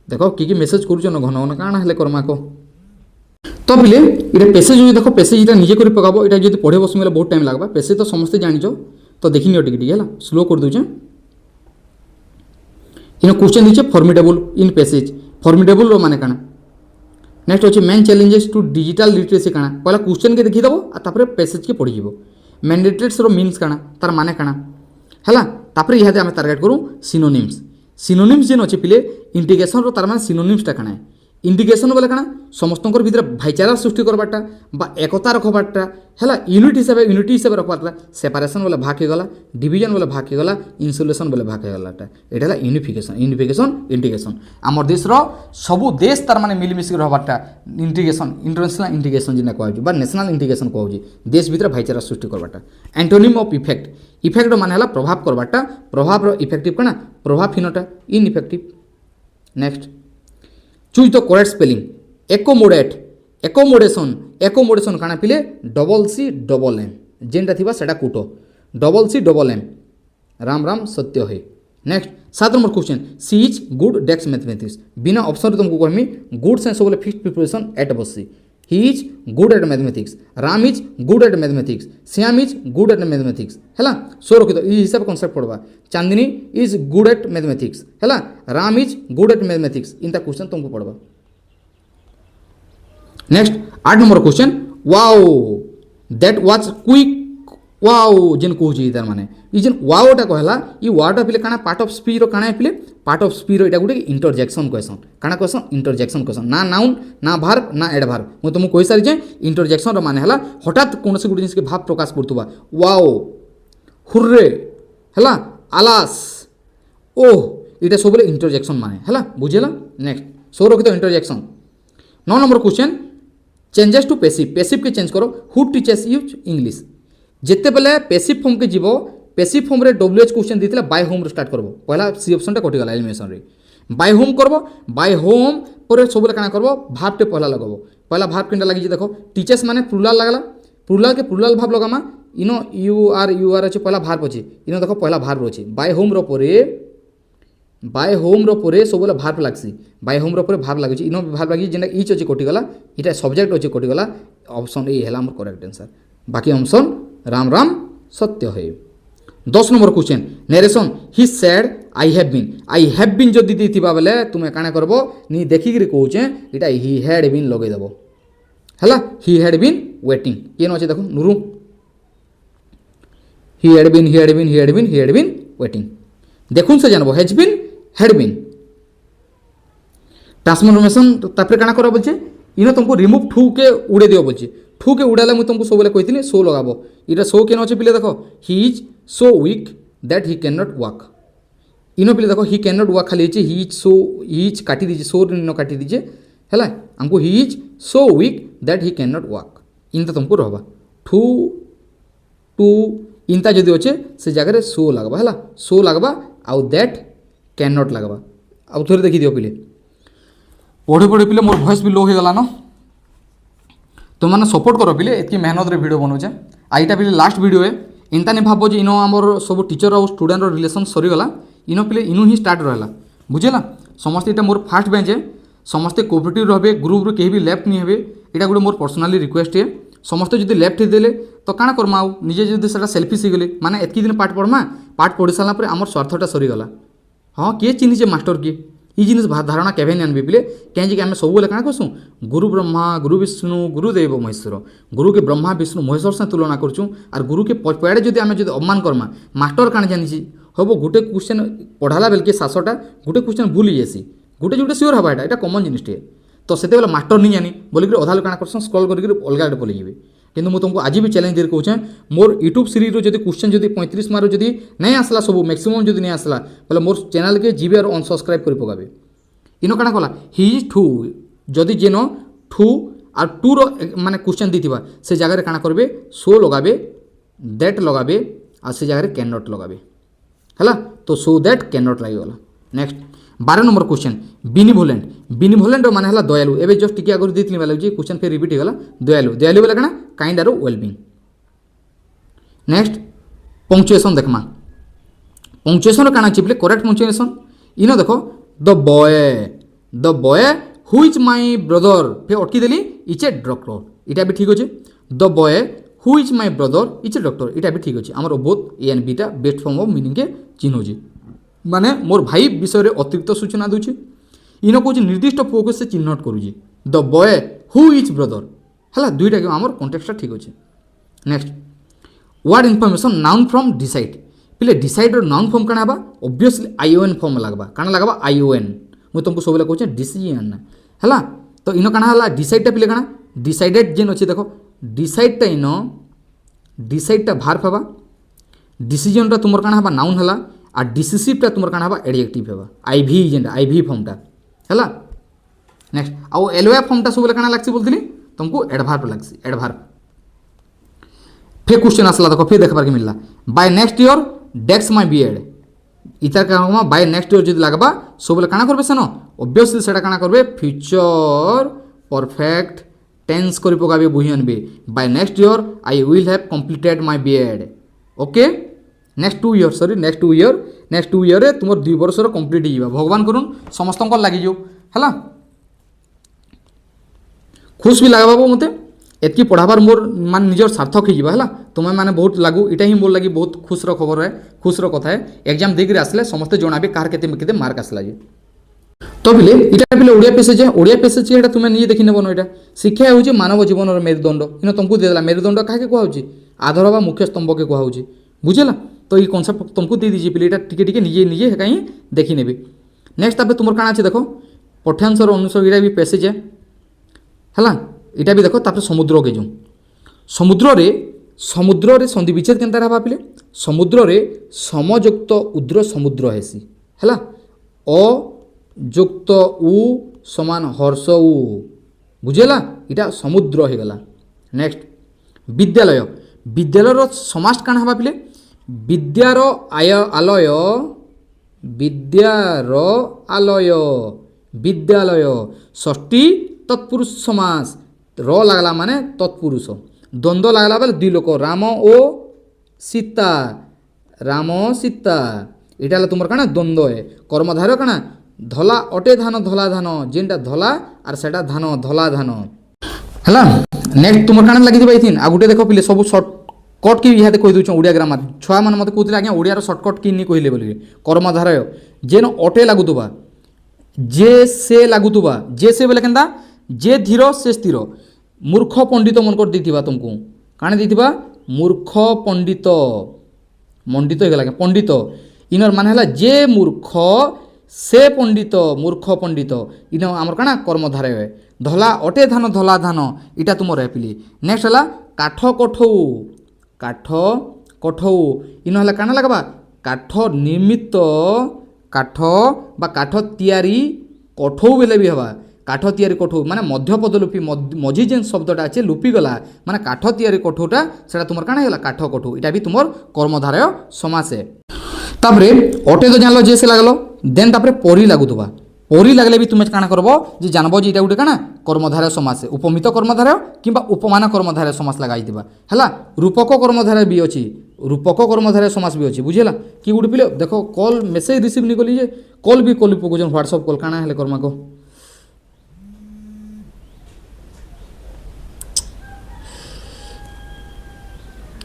देखो कि मेसेज करूछ न घन घन काना हेले करमा को तो पिले इटा पेसेज जो देखो पेसेज इटा निजे करि पकाबो इटा जदि पढे बसमेले बहुत टाइम लागबा पेसेज तो समस्त जानिजो तो देखिनियो टिक टिक हैला स्लो कर दूछ इन क्वेश्चन दीचे फॉर्मिडेबल इन पेसेज फॉर्मिडेबल रो माने काना। नेक्स्ट होचे main challenges to digital literacy काना पहला क्वेश्चन के देखि दबो आ तापरे पेसेज के पढि जिवो मैंडेटरीज रो मीन्स काना तार माने काना हैला तापरे इहादे हम टारगेट करू सिनोनिम्स जेन अच्छे पिले इंटीग्रेशन रो तार माने सिनोनिम्स टा काना इंटीग्रेशन बोले काना समस्तंकर भीतर भाईचारा सृष्टि करबाटा बा एकता रखबाटा हैला यूनिटी हिसाब रखबाटा सेपरेशन बोले भाग गला डिवीजन बोले भाग गला इंसुलेशन बोले भाग गलाटा एटा हला यूनिफिकेशन इंटीग्रेशन हमर देश रो सबु देश तार माने मिलमिश रहबाटा इंटीग्रेशन इंटरनेशनल इंटीग्रेशन जिना कहू बा नेशनल इंटीग्रेशन कहू देश भीतर भाईचारा सृष्टि करबाटा एंटोनिम ऑफ इफेक्ट माने हला प्रभाव करबाटा प्रभाव रो इफेक्टिव काना प्रभावहीनता ineffective. Next choose the correct spelling accommodation काना पिले डबल सी डबल एम जेनटा थिबा सेटा कुटो double C double M Ram Ram सत्य है। Next 7 number question she is good डेक्स मैथमेटिक्स बिना ऑप्शन तुमको कहमी गुड सेंस बोले फिक्स्ड प्रिपरेशन एट बसी he is good at mathematics Ram is good at mathematics Shyam is good at mathematics हैला सो रखि ई हिसाब कॉन्सेप्ट पढ़वा Chandni is good at mathematics हैला Ram is good at mathematics इनता क्वेश्चन तुमको पढ़वा next 8 number question wow that was quick wow जेन कहूँ तार माने ये जेन वाओटा कहला ये वाओटा पिले काना पार्ट ऑफ स्पीच रो काना पिले part of speech row Etah Gute interjection question काना क्वेश्चन इंटरजेक्शन क्वेश्चन ना नाउन ना भार्ब ना एडभार्ब मु तुमको कहि सारी जे इंटरजेक्शन रो माने हला हठात कोनसे गुटे जिनिस के भाव प्रकाश करतुबा वाओ हुर्रे हला आलास ओह इटा सबले इंटरजेक्शन माने हला बुझेला नेक्स्ट सो रखि तो interjection 9 number question changes to passive passive के चेंज करो हु टीचेस यू इंग्लिश जिते बेले पैसिव फॉर्म के जीव पैसिव फॉर्म रे डब्ल्यूएच क्वेश्चन देथिला बाय होम रे स्टार्ट करबो पहला सी ऑप्शन टा कटि गला एलिमिनेशन रे बाय होम करबो बाय होम पर सबले काना करबो भाव टे पहला लगबो पहला भाव किंडा लागि जे देखो टीचर्स माने प्लुरल लागला प्लुरल के प्लुरल भाव लगामा इनो यू आर अछि पहला भाव अछि इनो देखो पहला भाव अछि बाय होम रो परे सबले भाव लागसी बाय होम रो परे भाव लागछि इनो भाव लागि जेना इच अछि कटि गला इटा सब्जेक्ट अछि कटि गला ऑप्शन ए हैला हमर करेक्ट आंसर बाकी ऑप्शन राम राम सत्य है 10 number question narration he said I have been जदि देथिबा बेले तुमे काना करबो नी देखि गिरी कहूचे इटा ही हैड बीन लगे देबो हला ही हैड बीन वेटिंग केन अछि देखो नुरु ही हैड बीन वेटिंग देखुन से जानबो हैज बीन ट्रांसफॉर्मेशन तापर काना करबो बोलछे इनो तुमको रिमूव ठू के उड़े दियो बोलछे ठू के उड़ाले मुझे तुमको सब कही सो लगाबो इटा सो केन अच्छे पिले देखो he is so weak that he can not walk इनो पिले देखो ही कैन नॉट वॉक खाली ही इज काटी दीजिए सो इन काटी दीजिए है हमको he is so weak that he can not walk इनता तुमको रहबा ठू टू इनता जदि अच्छे से जगह सो लगवा है सो लगवा आउ दैट कैन नॉट लगवा आउ थोड़े देखी दियो पिले पढ़े पढ़े पिले मोर वॉइस भी लो हो गला न तुम मैंने सपोर्ट कर पिले इतनी मेहनत रे वीडियो बनाऊे आईटा पिले लास्ट वीडियो है इनता नहीं भाव इनो आमर सब टीचर और स्टूडेंट रिलेसन सरीगला इनो पिले इनो ही स्टार्ट रहा बुझेला समस्ते इटा मोर फास्ट बेंच है समस्ते कोऑपरेटिव रहे ग्रुप रे कहीं भी लेफ्ट नहीं हे इटा गोटे मोर पर्सनाली रिक्वेस्ट है समस्ते जब लेफ्ट देले तो काना करमा आउ निजे जब से सेल्फिश हो गले माने एतकी दिन पाठ पढ़मा पाठ पढ़ी सारा आमर स्वार्थटा सरीगला हाँ किए चिन्हिचे मास्टर किए ये जिनिस धारणा केवे नहीं आनबी पिले कहीं आम सब क्या कहूँ गुरु ब्रह्मा गुरु विष्णु गुरुदेव महेश्वर गुरु के ब्रह्मा विष्णु महेश्वर से तुलना करूँ और गुरु के पेड़े जब आम जो अपमान करमा मास्टर काण जानी हम गोटे क्वेश्चन पढ़ाला बेल के सासटा गोटे क्वेश्चन भूल जासी गोटे जोटे सियोर हवा यहाँ कमन जिनिसटे तो से मास्टर नहीं जानी बोलिक अधा लोग क्या स्क्रॉल करके अलग पलैबे किंतु मुझे तुमको आज भी चैलेंज दे कहूँ मोर यूट्यूब सीरीज रो जब क्वेश्चन जब 35 मार्क जब नहीं आसला सब मैक्सिमम जब नहीं आसला बोले मोर चैनल के जीवे और अनसब्सक्राइब कर पकाबे इनो काना कला ही इज ठू जदि जेन ठू और टू रो माने क्वेश्चन दीथिबा से जगह काना करबे सो लगाबे दैट लगाबे और से जगह कैन नॉट लगाबे हला तो सो दैट कैन नॉट लगी गला नेक्स्ट 12 नंबर क्वेश्चन बिनिवोलेंट माने हला दयालु एबे जस्ट टिके आगर देथिली वाला जी क्वेश्चन फिर रिपीट गला दयालु वाला काना काइंड आरो वेलबीइंग नेक्स्ट पंक्चुएशन देखमा पंक्चुएशन काना चिपले करेक्ट पंक्चुएशन इनो देखो the boy who is my brother फे अटकी देली इज ए डॉक्टर इटा भी ठीक अच्छे the boy who is my brother is a doctor इटा भी ठीक अच्छे आमर both A and beta best form of meaning के चिन्ह माने मोर भाई विषय रे अतिरिक्त सूचना दूची इनो कौन निर्दिष्ट पुओ से चिन्हट करुची the boy who is brother है दुईटा आमर कॉन्टेक्स्ट ठीक अच्छे next word information noun from decide पिले डिसाइड नाउन फॉर्म काना ऑब्वियसली आईओएन फॉर्म लगवा काना लगवा आईओएन मुझे तुमको सब कहूँ डिसीजन है तो इनो काना है डिसाइडटा पिले काना डिसाइडेड जेन अच्छे देखो डिसाइडटा इनो डिसाइडटा भार्ब हवा डिसीजनटा तुमर काना हवा नाउन है और डिसिसिवटा तुमर काना हवा एडजेक्टिव हवा आईवी जेनटा आईवी फॉर्मटा है नेक्स्ट आउ एलओए फॉर्मटा सब काना लागसी बोलती तुमको एडभार्ब लागसी एडभार्ब फिर क्वेश्चन आसला देखो फिर देखबार के मिलला बाय नेक्स्ट ईयर डेक्स माय बीएड इतार का बाय नेक्स्ट ईयर जब लगवा सब काना करबे सेनो ऑब्वियसली सेटा काना करबे फ्यूचर परफेक्ट टेंस करि पकाबे बुहि अनबे by next year I will have completed my BEd okay next 2 year रे तुमर 2 वर्ष रो कंप्लीट ही भगवान करूँ समस्त लगी जो है खुश भी लगा मत एतकी पढ़ाबार मोर मान निजर सार्थक हो तुम्हें मैंने बहुत लागू इटा ही मोर लगी बहुत खुशर खबर है खुशर कथा है एग्जाम देकर आसले समस्ते जनाबे कहार केते मार्क आसला जे तो पिले इटा पिले ओडिया पैसेज एटा तुमे निजे देखि नेबो न एटा शिक्षा होउची मानव जीवन रो मेरुदंड इन तुमको दे देला मेरुदंड काहे के को होउची आधार बा मुख्य स्तंभ के को होउची बुझेला तो ई कांसेप्ट तुमको दे दीजिए पिले एटा टिके टिके निजे काई देखि नेबे नेक्स्ट तापर तुमर काना अछि देखो पठांसर अनुसार इटा भी पैसेज है हला इटा भी देखो तापर समुद्र के जो समुद्र रे संधि विच्छेद केनता रहबा पिले समुद्र रे समयुक्त उद्र समुद्र हेसी हला अयुक्त उ समान हर्ष उ बुझेला इटा समुद्र हो गला नेक्स्ट विद्यालय विद्यालय समास काना हबा पिले विद्यार आलय विद्यार आलय विद्यालय षष्ठी तत्पुरुष समास र लागला माने तत्पुरुष द्वंद्व लागला बेले दुई लोक राम ओ सीता राम सीता इटा तुम काना द्वंद्व है कर्मधारय काना धला अटे धान धला धान जेनटा धला आर सेटा धान धला धान हला नेक्स्ट तुम काना लागि दिबा इथिन आ गुटे देखो पिले सब शॉर्टकट की इहाते कहि दोछ ओडिया ग्रामर छुआ मन मते कहतिले आज्ञा ओडिया रो शॉर्टकट की नि कहिले बोली कर्मधारय जेन अटे लागुतबा जे से लागुतबा जे से बोले केनता जे धीर से स्थिर मूर्ख पंडित मनकर देथिबा तुमको काने देथिबा मूर्ख पंडित मंडित हो गला पंडित इनर माने हला जे मूर्ख से पंडित मूर्ख पंडित इन आमर काना कर्मधारय है धला अटे धान धला धान इटा तुमर पिली नेक्स्ट हला काठ कठौ इन हला काना लगबा काठ निर्मित काठ बा काठ तयारी कठौ बेले भी हवा काठ तयारी कठौ माने मध्य पद लुपी मझी जेन शब्दटा अच्छे लुपी गला माने काठ तयारी कठौटा सेटा तुमर काना होला काठ कठौ इटा भी तुमर कर्मधारय समास है तापरे अटे तो जानलो जे से लागलो देन तापरे परी लागुतबा परी लागले भी तुमे काना करबो जे जानबो जे इटा गुटे काना कर्मधारय समास है उपमित कर्मधारय किबा उपमान कर्मधारय समास लगाई दिबा हला रूपक कर्मधारय भी अछि रूपक कर्मधारय समास भी अछि बुझेला कि गुटे पिले देखो कॉल मेसेज रिसीव नि कली जे कॉल भी कली पकोजन व्हाट्सएप कॉल काना हेले कर्मा को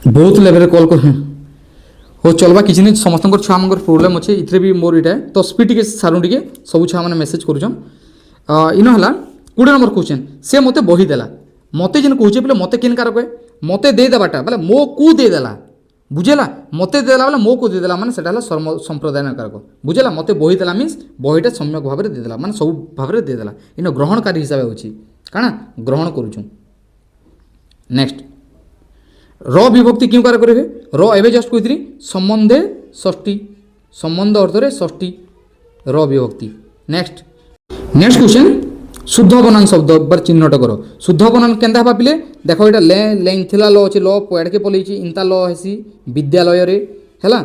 बहुत लेवल कॉल कर हो चलवा किसी नहीं समस्त छुआ मन प्रोब्लेम अच्छे इतने भी मोर इटा तो स्पीड टे सारू टे सब छुआ मैंने मेसेज करुचन इन है 20 नंबर क्वेश्चन से मते बही देला मते जेन कहूचे बोले मते केन कार कहे मते दे देबाटा बोले मो को दे देला बुझेला मते देला बोले मो को दे देला माने सेटा हला संप्रदाय कारक बुझेला मते बही देला मीन्स बहीटा सम्यक भाव दे देला माने सब भाव दे देला इन ग्रहणकारी हिसाब होची काना ग्रहण करूछु नेक्स्ट र विभक्ति क्यों कार करे र एबे जस्ट कहितरी संबंधे षष्ठी संबंध अर्थ रे षष्ठी र विभक्ति नेक्स्ट क्वेश्चन शुद्ध बनान शब्द बर चिन्हट करो शुद्ध बनान केंदा हबा पिले देखो एटा लें थिला ल अछि ल पॉइंट के पलेछि इंता ल हेसी विद्यालय रे हैला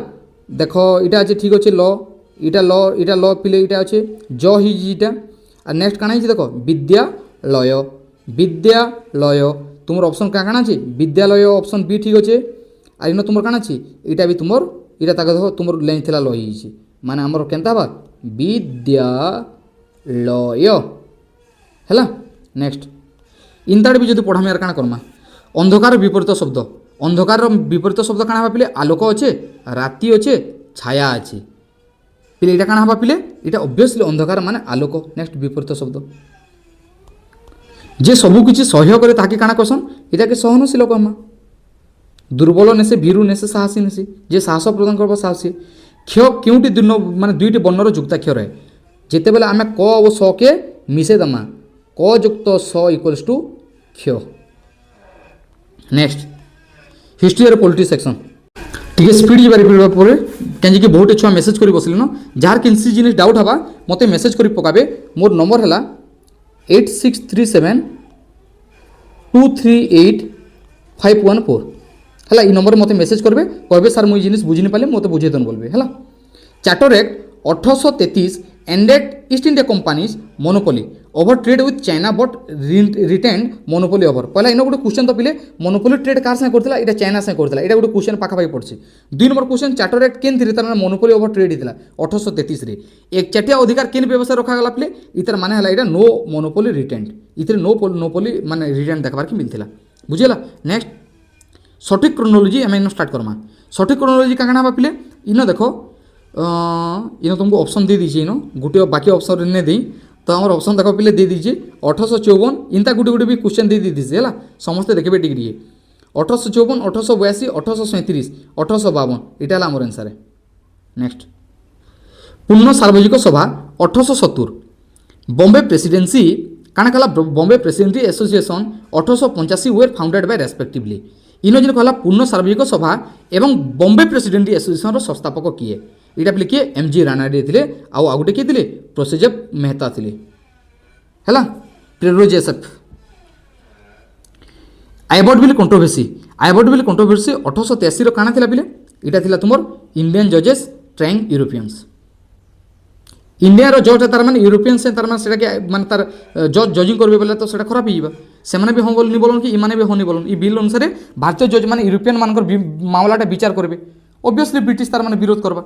देखो इटा अछि ठीक अछि ल इटा ल पिले इटा अछि ज हि जिटा आ नेक्स्ट काना छि देखो विद्यालय तुमर ऑप्शन क्या काना छी विद्यालय ऑप्शन बी ठीक अच्छे आ इन तुमर काना छी इटा भी तुमर इटा ताक देखो तुमर लाइन थिला लही छी माने हमर केनता बा विद्यालय हैला नेक्स्ट इनताड भी जदि पढामे यार काना करमा अंधकार विपरीत शब्द अंधकार विपरीत शब्द काना हबा पिले आलोक अच्छे राति अच्छे छाया अच्छे पिले इटा काना हबा पिले इटा ऑब्वियसली अंधकार माने आलोक नेक्स्ट विपरीत शब्द जे सबू किसी सह्य करे ताके काना कहसन इटा के सहनशील कहमा दुर्बल नेसे भीरु नेसे साहसी नेसे जे साहस प्रदान करबो साहसी क्ष क्योंटी दुनो माने दुईटी वर्णर जुक्ताक्षर है जेते बेले आमे क और स के मिसे दमा क युक्त स इक्वल्स टू क्ष नेक्स्ट हिस्ट्री और पॉलिटिक्स सेक्शन ठीक स्पीड जी बारे पर कहीं बहुत छुआ मेसेज कर बसले न जार किसी जिन डाउट हवा मत मेसेज कर पकाबे मोर नंबर है 8637238514 है ये नंबर मत मेसेज करेंगे कहे सार मुझे जिनिस बुझी नहीं पारे मत बुझे देन बोलबे है charter act 1833 ended east India companies monopoly over trade with China but retained monopoly over पहला इन गोटे क्वेश्चन तो पिले मोनोपोली ट्रेड कार से करथिला इटा चाइना से करथिला इटा गोटे क्वेश्चन पाखापाखि पड़ছে 2 नंबर क्वेश्चन चार्टर एक्ट केन थी तार मोनोपोली ओवर ट्रेड हितला 1833 रे एक चटिया अधिकार केन व्यवस्था रखा गला पिले इतर माने हला इटा नो मोनोपोली रिटेन्ड इतर नो मोनोपोली माने रिटेन्ड देखबार के मिलथिला बुझेला नेक्स्ट सटीक क्रोनोलॉजी हम स्टार्ट करमा सटीक क्रोनोलॉजी का काना पिले इन देखो इन तुमको ऑप्शन दे दीजिए इन गोटे बाकी ऑप्शन ने दी तो आम ऑप्शन देख पे दे दीजिए 1854 इनता गोटे गोटे भी क्वेश्चन दे दी है समस्ते देखिए टिके 1854 1882 1837 1852 यहाँ आम आंसर है। नेक्स्ट पूर्ण सार्वजनिक सभा 1870 बॉम्बे प्रेसिडेंसी काଣା कहला Bombay Presidency Association 1885 were founded by respectively in जो कहला पूर्ण सार्वजनिक सभा एवं बॉम्बे प्रेसिडेंसी एसोसिएशन संस्थापक किए यहाँ पे किए एमजी रानाडे थे आउ गोटे किए थे प्रोसेजर मेहता थे है प्रेरोजेसेफ आयबर्ट बिल कंट्रोवर्सी 1883 काଣା थिला पिले इटा थिला तुमर इंडियन जजेस ट्राइंग यूरोपियंस इंडिया रो जज तार माने यूरोपियंस तार माने सेटा के माने तार जज जजिंग करबे बोले तो सेटा खराब हिबा सेमाने भी हम बोलनी बोलन कि इमाने भी होनी बोलन ई बिल अनुसार भारतीय जज माने यूरोपियन मानकर मामलाटा विचार करबे ऑब्वियसली ब्रिटिश तार माने विरोध करबा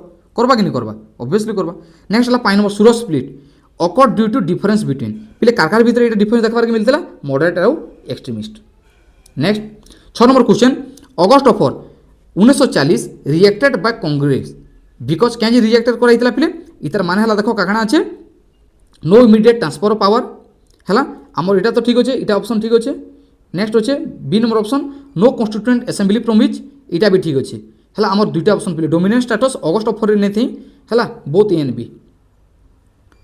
कि नहीं करबा ऑब्वियसली करबा। नेक्स्ट हला 5 number Surat split occurred due to difference between पिले कारकार भीतर एटा डिफरेंस देखबार के मिलतला मॉडरेट और extremist. Next 6 number question August 4 1940 reacted by Congress because क्या रिएक्टेड कराइतला पिले इतर माने हला देखो काकणा अच्छे no immediate transfer of power है आमर इटा तो ठीक अच्छे इटा ऑप्शन ठीक अच्छे। नेक्स्ट अच्छे B number option no constituent assembly from which इटा भी ठीक अच्छे है आमर दुईटा ऑप्शन पिले डोमिनेंट स्टेटस अगस्त 4 नहीं थी है both A and B.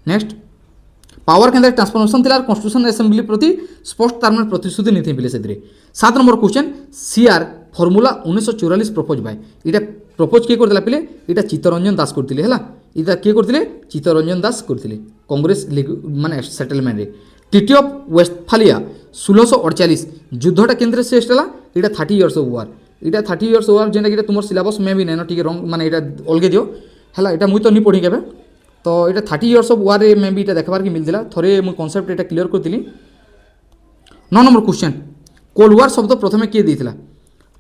Next power केन्द्र ट्रांसफॉर्मेशन थी कन्स्टिट्यूशन असेंबली प्रति स्पष्ट तार मान प्रतिश्रुति नहीं थी पिले से 7 number question CR formula 1944 propose by इटा प्रपोज किए करते पिले इटा चित्तरंजन दास करते है इटा किए करते चित्तरंजन दास करते कांग्रेस माने सेटलमेंट रे ट्रिटी ऑफ वेस्टफालिया 1648 युद्धटा केन्द्र से इटा 30 इयर्स ऑफ वार इटा 30 इयर्स वार जेनटा कि तुम सिलेबस में भी नहीं ठीक रंग माने इटा अलगे दियो है इटा मुई तो नहीं पढ़ी के तो इटा 30 इयर्स ऑफ वार में भी इटा देखबार के मिलता थोड़े मुझे कॉन्सेप्ट इटा क्लियर करी। 9 नंबर क्वेश्चन कोल्ड वार शब्द प्रथम किए देता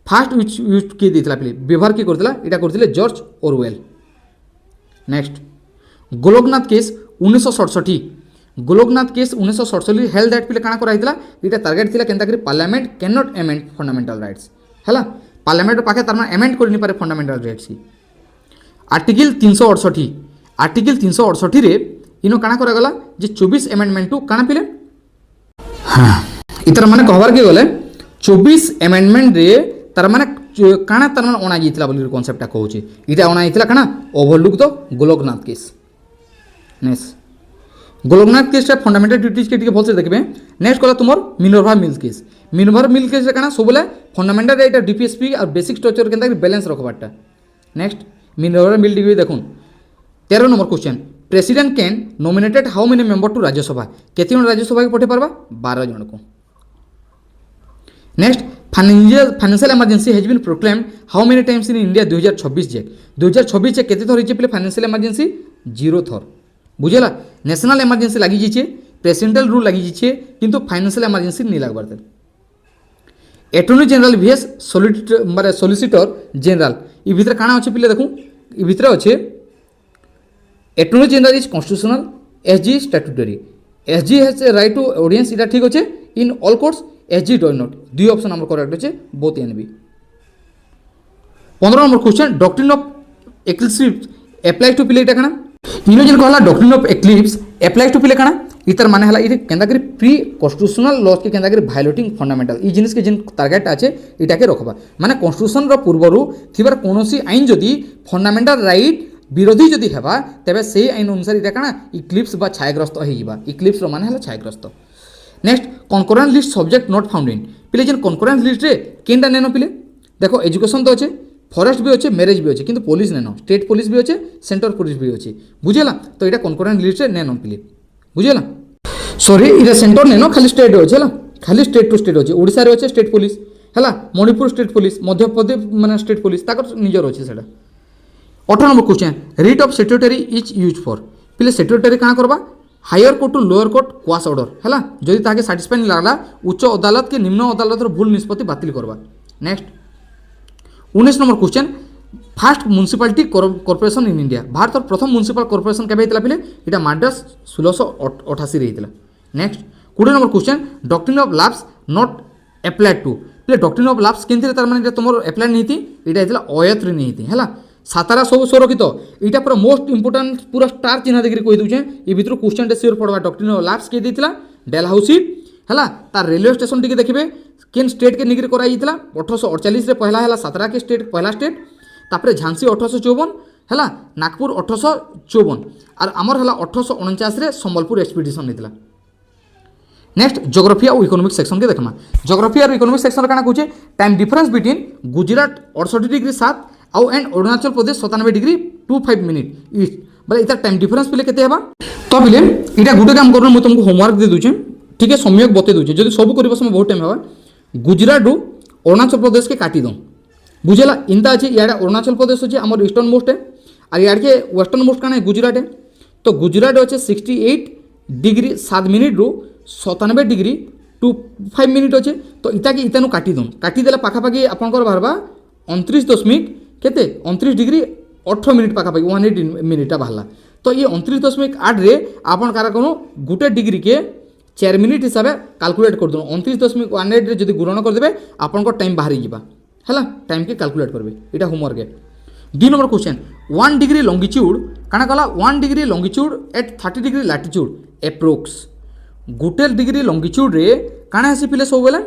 फास्ट यूज किए देता पे व्यवहार किए करता इटा करते George Oravel. Next Golaknath case 1967 Golaknath case 1967 held that पे काଣା कराइतला इटा टारगेट थिला केनता करी parliament can not amend fundamental rights है पार्लियामेंट पाखे तार माने एमेंड कर नहीं पारे फंडामेंटल राइट्स की आर्टिकल 368 रे इनो काଣା करा गला जे 24 अमेंडमेंट टू काଣା पिले हां इतर माने कहबार के गले 24 अमेंडमेंट रे तार माने काଣା तार माने ओना जितला बोली कांसेप्ट कहू छी इटा ओना जितला काଣା overlook the Golaknath case. Next Golaknath case fundamental duties के टिके भलसे देखबे। नेक्स्ट कला तुमर मिनर्वा मिल केस रे काଣା सबले फंडामेंटल एटा डीपीएसपी और बेसिक स्ट्रक्चर केनता बैलेंस रखबाटा। नेक्स्ट मिनर्वा मिल टिके देखुन 13 number question president can nominated how many member to Rajya Sabha केते जन राज्यसभा के पठे पारबा 12 जन को। Next financial emergency has been proclaimed how many times in India 2026 check केते थर हिचे फाइनेंशियल इमरजेंसी 0 थर बुझेला नेशनल इमरजेंसी लगी जाइए प्रेसिडेंटल रूल लगी जाइए किंतु फाइनेंशियल इमरजेंसी नहीं लगबार थे। Attorney general VS solicitor general ये भितर काଣା अच्छे पिले देखूँ ये भितर अच्छे attorney general is constitutional SG statutory SG has a right to audience इटा ठीक अच्छे in all courts SG does not दुई ऑप्शन आम करेक्ट अच्छे बोथ एन बी। 15 नंबर question doctrine of eclipse apply to पिले इटा काଣା इनो जेन कहला doctrine of eclipse apply to पिले काଣା इतर माने हला इरे केंदा करी प्री कन्स्टिट्यूशनल लॉज के केंदा करी वायोलेटिंग फंडामेंटल ई जिनिस के जिन टारगेट আছে इटा के रखबा माने कन्स्टिट्यूशन रो पूर्वरु थिबार कोनोसी आईन जदी फंडामेंटल राइट विरोधी जदि हेबा तेबे से आईन अनुसार इटा काଣା इक्लिप्स बा छायाग्रस्त हो जिबा इक्लिप्स रो माने हला छायाग्रस्त। Next concurrent list subject not found in पिले जेन कनकरेंट लिस्ट रे केनटा नेनो पिले देखो एजुकेशन तो अच्छे फॉरेस्ट भी अच्छे मैरेज भी अच्छे किंतु पुलिस नेनो स्टेट पुलिस भी अच्छे सेंट्रल पुलिस भी अच्छे बुझेला तो इटा कनकरेंट लिस्ट रे नेनो पिले बुझेला सॉरी इटा सेंटर नेनो खाली स्टेट अच्छे खाली स्टेट टू स्टेट अच्छे ओडिसा रे अच्छे स्टेट पुलिस है मणिपुर स्टेट पुलिस मध्य प्रदेश माने स्टेट पुलिस ताकर निजर अच्छे सेटा। 18 number question writ of secretary is use for पिले सेक्रेटरी काଣା करबा higher court to lower court quash order है जदि ताके सैटिस्फाई नहीं लगला उच्च अदालत के निम्न अदालत भूल निष्पत्ति बातिल करबा। Next 19 number question fast municipality corporation in India Bharat प्रथम म्युनिसिपल कॉर्पोरेशन केबे हेतला पिले इटा माड्रास 1688 रे हेतला। Next 20 number question doctrine of lapse not applied to पिले डॉक्ट्रिन ऑफ लैप्स केनते तार माने तुमर अप्लाई नहीं थी इटा हेतला अयत रे नहीं थी हैला सातारा सब सुरक्षित यहाँ पूरा मोस्ट इंपोर्टाट पूरा स्टार चिन्ह देखिए कही दूचे ये भितर question sure Padwa doctrine of lapse किए देता डेलहाउसी है तार रेलवे स्टेशन टी देखिए केन स्टेट के निकरी कराई 1848 पहला है सातारा के स्टेट पहला स्टेट तापर झांसी 1854 है नागपुर 1854 और आमर है 1849 संबलपुर एक्सपीडिशन होता। नेक्स्ट जोग्राफी और इकोनॉमिक सेक्शन के देखमा जोग्राफी और इकोनॉमिक सेक्शन क्या कहे टाइम डिफरेंस बिटवीन गुजरात 68°7 आउ एंड अरुणाचल प्रदेश 97°25 ईस्ट बोले इतना टाइम डिफरेंस पे केते हेबा तो बिले इटा गुटे काम करनो मु तुमको होमवर्क दे दूचे ठीक है सम्यक बते दूचे जदि सब करबो समय बहुत टाइम हेबा गुजरात रु अरुणाचल प्रदेश के काटी दो बुझेला इनता अच्छे इे अरुणाचल प्रदेश अच्छे आम ईस्टर्न मोस्ट है और इे के वेस्टर्न मोस्ट क्या गुजरात है तो गुजरात अच्छे 68°7 रु 97°25 अच्छे तो इता के इतानु काटी दो काटिदेला पाखापाखि आपंकर बाहरबा 29.29°18 पाखापाखि 180 मिनिटा बाहरला तो ये 29.8 रे आपन कार कोनो गुटे डिग्री के 4 मिनिट हिसाब से कैलकुलेट कर दो 29.18 रे जदि गुणन कर देबे आपन को टाइम बाहरी जिबा हैला टाइम के कैलकुलेट करबे एटा होमवर्क है। 2 नंबर क्वेश्चन 1 डिग्री लॉन्गिट्यूड काना कहला 1 degree longitude at 30° latitude approx गुटे डिग्री लॉन्गिट्यूड रे काना हसी पिले सब बेले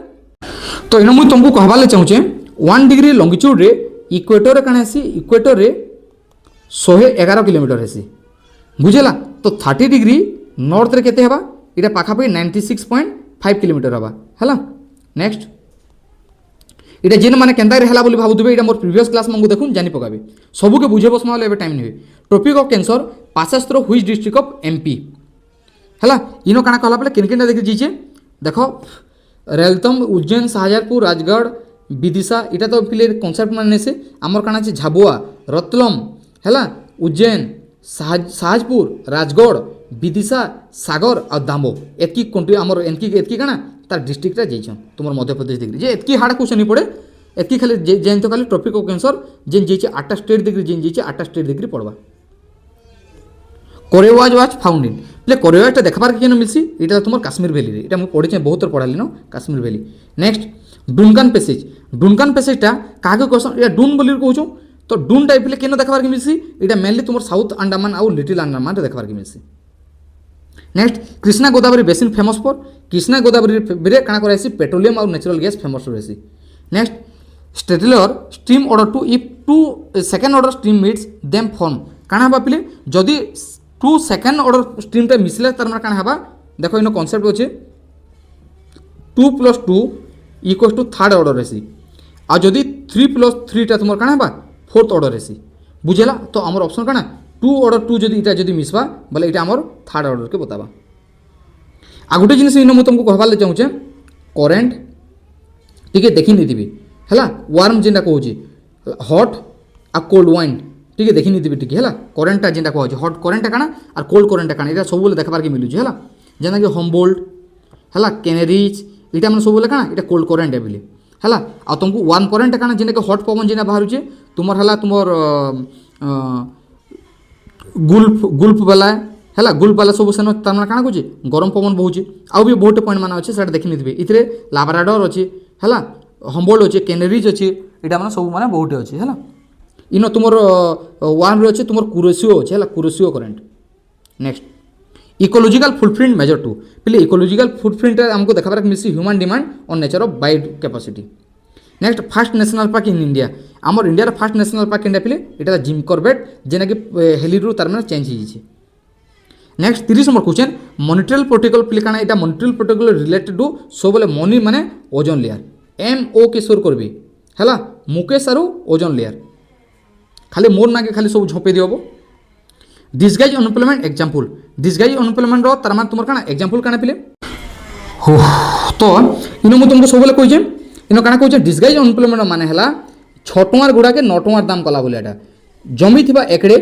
तो इनो मु तुमको कहबाले चाहूचे 1 डिग्री लॉन्गिट्यूड रे इक्वेटर काना हसी इक्वेटर रे 111 किलोमीटर हसी बुझेला तो 30 डिग्री नॉर्थ रे केते हेबा इटा पाखापाखि 96.5 किलोमीटर हवा हैला। नेक्स्ट इटा जेन माने केंता रे हला बोली भाबुथबे इटा मोर प्रीवियस क्लास मंगु देखुन जानि पकाबे सबु के बुझे बसमा ले टाइम नहीं topic of cancer passes through which district of MP हैला इनो काना कहला पले किन किन देखि जीचे देखो रेलतम उज्जैन शाहजहांपुर राजगढ़ विदिशा इटा तो पिले कांसेप्ट माने से हमर काना छै झाबुआ रतलम हैला उज्जैन शाहजपुर राजगढ़ विदिशा सागर और दामो एतकी कंट्री आमर एतकी काना तार डिस्ट्रिक्ट रे जाइछन तुमर मध्य प्रदेश डिग्री जे एतकी हार्ड क्वेश्चन नहीं पड़े एतकी खाली जेन तो खाली टॉपिक ऑफ कैंसर जेन जाइछे 8टा स्टेट डिग्री जेन जाइछे 8टा स्टेट डिग्री पड़वा। कोरेवाज वाज फाउंड इन प्ले कोरेवाज देखबार के केन मिलसी एटा तुमर कश्मीर वैली रे एटा मु पढिछे बहुत पढ़ाली न कश्मीर वैली। नेक्स्ट डुनकान पैसेज कागे क्वेश्चन या डून बोली कहूछो तो डून टाइप ले केन देखबार के मिलसी एटा मेनली तुमर साउथ अंडमान आउ लिटिल अंडमान रे देखबार के मिलसी। Next Krishna Godavari basin famous for Krishna Godavari रे काना कराइसी पेट्रोलियम और नेचुरल गैस फेमस रहसी। Next Strahler stream order two if 2 second order stream meets them form काना हबा पिले जदी 2 सेकंड ऑर्डर स्ट्रीम टा मिसले तार माने काना हबा देखो इनो कांसेप्ट होचे 2 + 2 = थर्ड ऑर्डर रहसी आ जदी 3 + 3 टा तुमर काना हबा फोर्थ ऑर्डर रहसी बुझेला तो हमर ऑप्शन काना 2 ऑर्डर 2 जदि इटा जदि मिसबा बोले इटा हमर थर्ड ऑर्डर के बताबा। आ गोटे जिनिस इनो मु तुमको कहबाले चाहूचे करेंट ठीक है देखि नहीं दिबी हैला वार्म जेंडा कहूची हॉट आ कोल्ड वाइन ठीक है देखि नहीं दिबी ठीक हैला करेंट जेंडा कहूची हॉट करेंट काना और कोल्ड करेंट काना इटा सब बोले देखबार के मिलु छै हैला जेना कि हमबोल्ट हैला कैनेरीज इटा मन सब बोले काना इटा कोल्ड करेंट है बिले हैला आ तुमको वार्म करेंट काना जेना कि हॉट पवन जेना बाहरु छै तुमर हैला तुमर गुल्फ वाला है गुल्फ वाला सब सेन तार काଣା कହୁଛି गरम पवन बहुचे आउ भी बहुत पॉइंट माना अच्छे से देखी नहीं इतरे लाब्राडोर अच्छे है हम्बोल्ट अच्छे कैनेरीज अच्छे यहाँ मैंने सब माने बहुत अच्छे है इन तुम वन रे अच्छे तुम कुरोसिओ अच्छे है Kuroshio current. Next ecological footprint measure to पे इकोलॉजिकल फुटप्रिंट हमको देखार मिलसी human demand on nature of bio capacity. Next fast national park in India आमर India fast national park India पे इटा जिम कॉर्बेट जेना कि हेलीरू तार माने चेंज हो। नेक्स्ट 30 नंबर क्वेश्चन मॉनिटरियल प्रोटोकॉल पे काना इटा मॉनिटरियल प्रोटोकॉल रिलेटेड टू सो बोले मनी माने ओजोन लेयर MO के सोर करबी हैला मुकेश आरो ओजोन लेयर खाली मोर ना के खाली सब झोपे दियबो। Disguise unemployment example disguise unemployment रो तार माने तुमर काना एग्जांपल काना पिले हो तो इनो मु तुमको सब बोले कहि जे इनो काना कहि जे डिसगाइज अनएम्प्लॉयमेंट माने हैला 6 टंगार गुडा के 9 टंगार दाम कला बोले एटा जमी थिबा एकड़े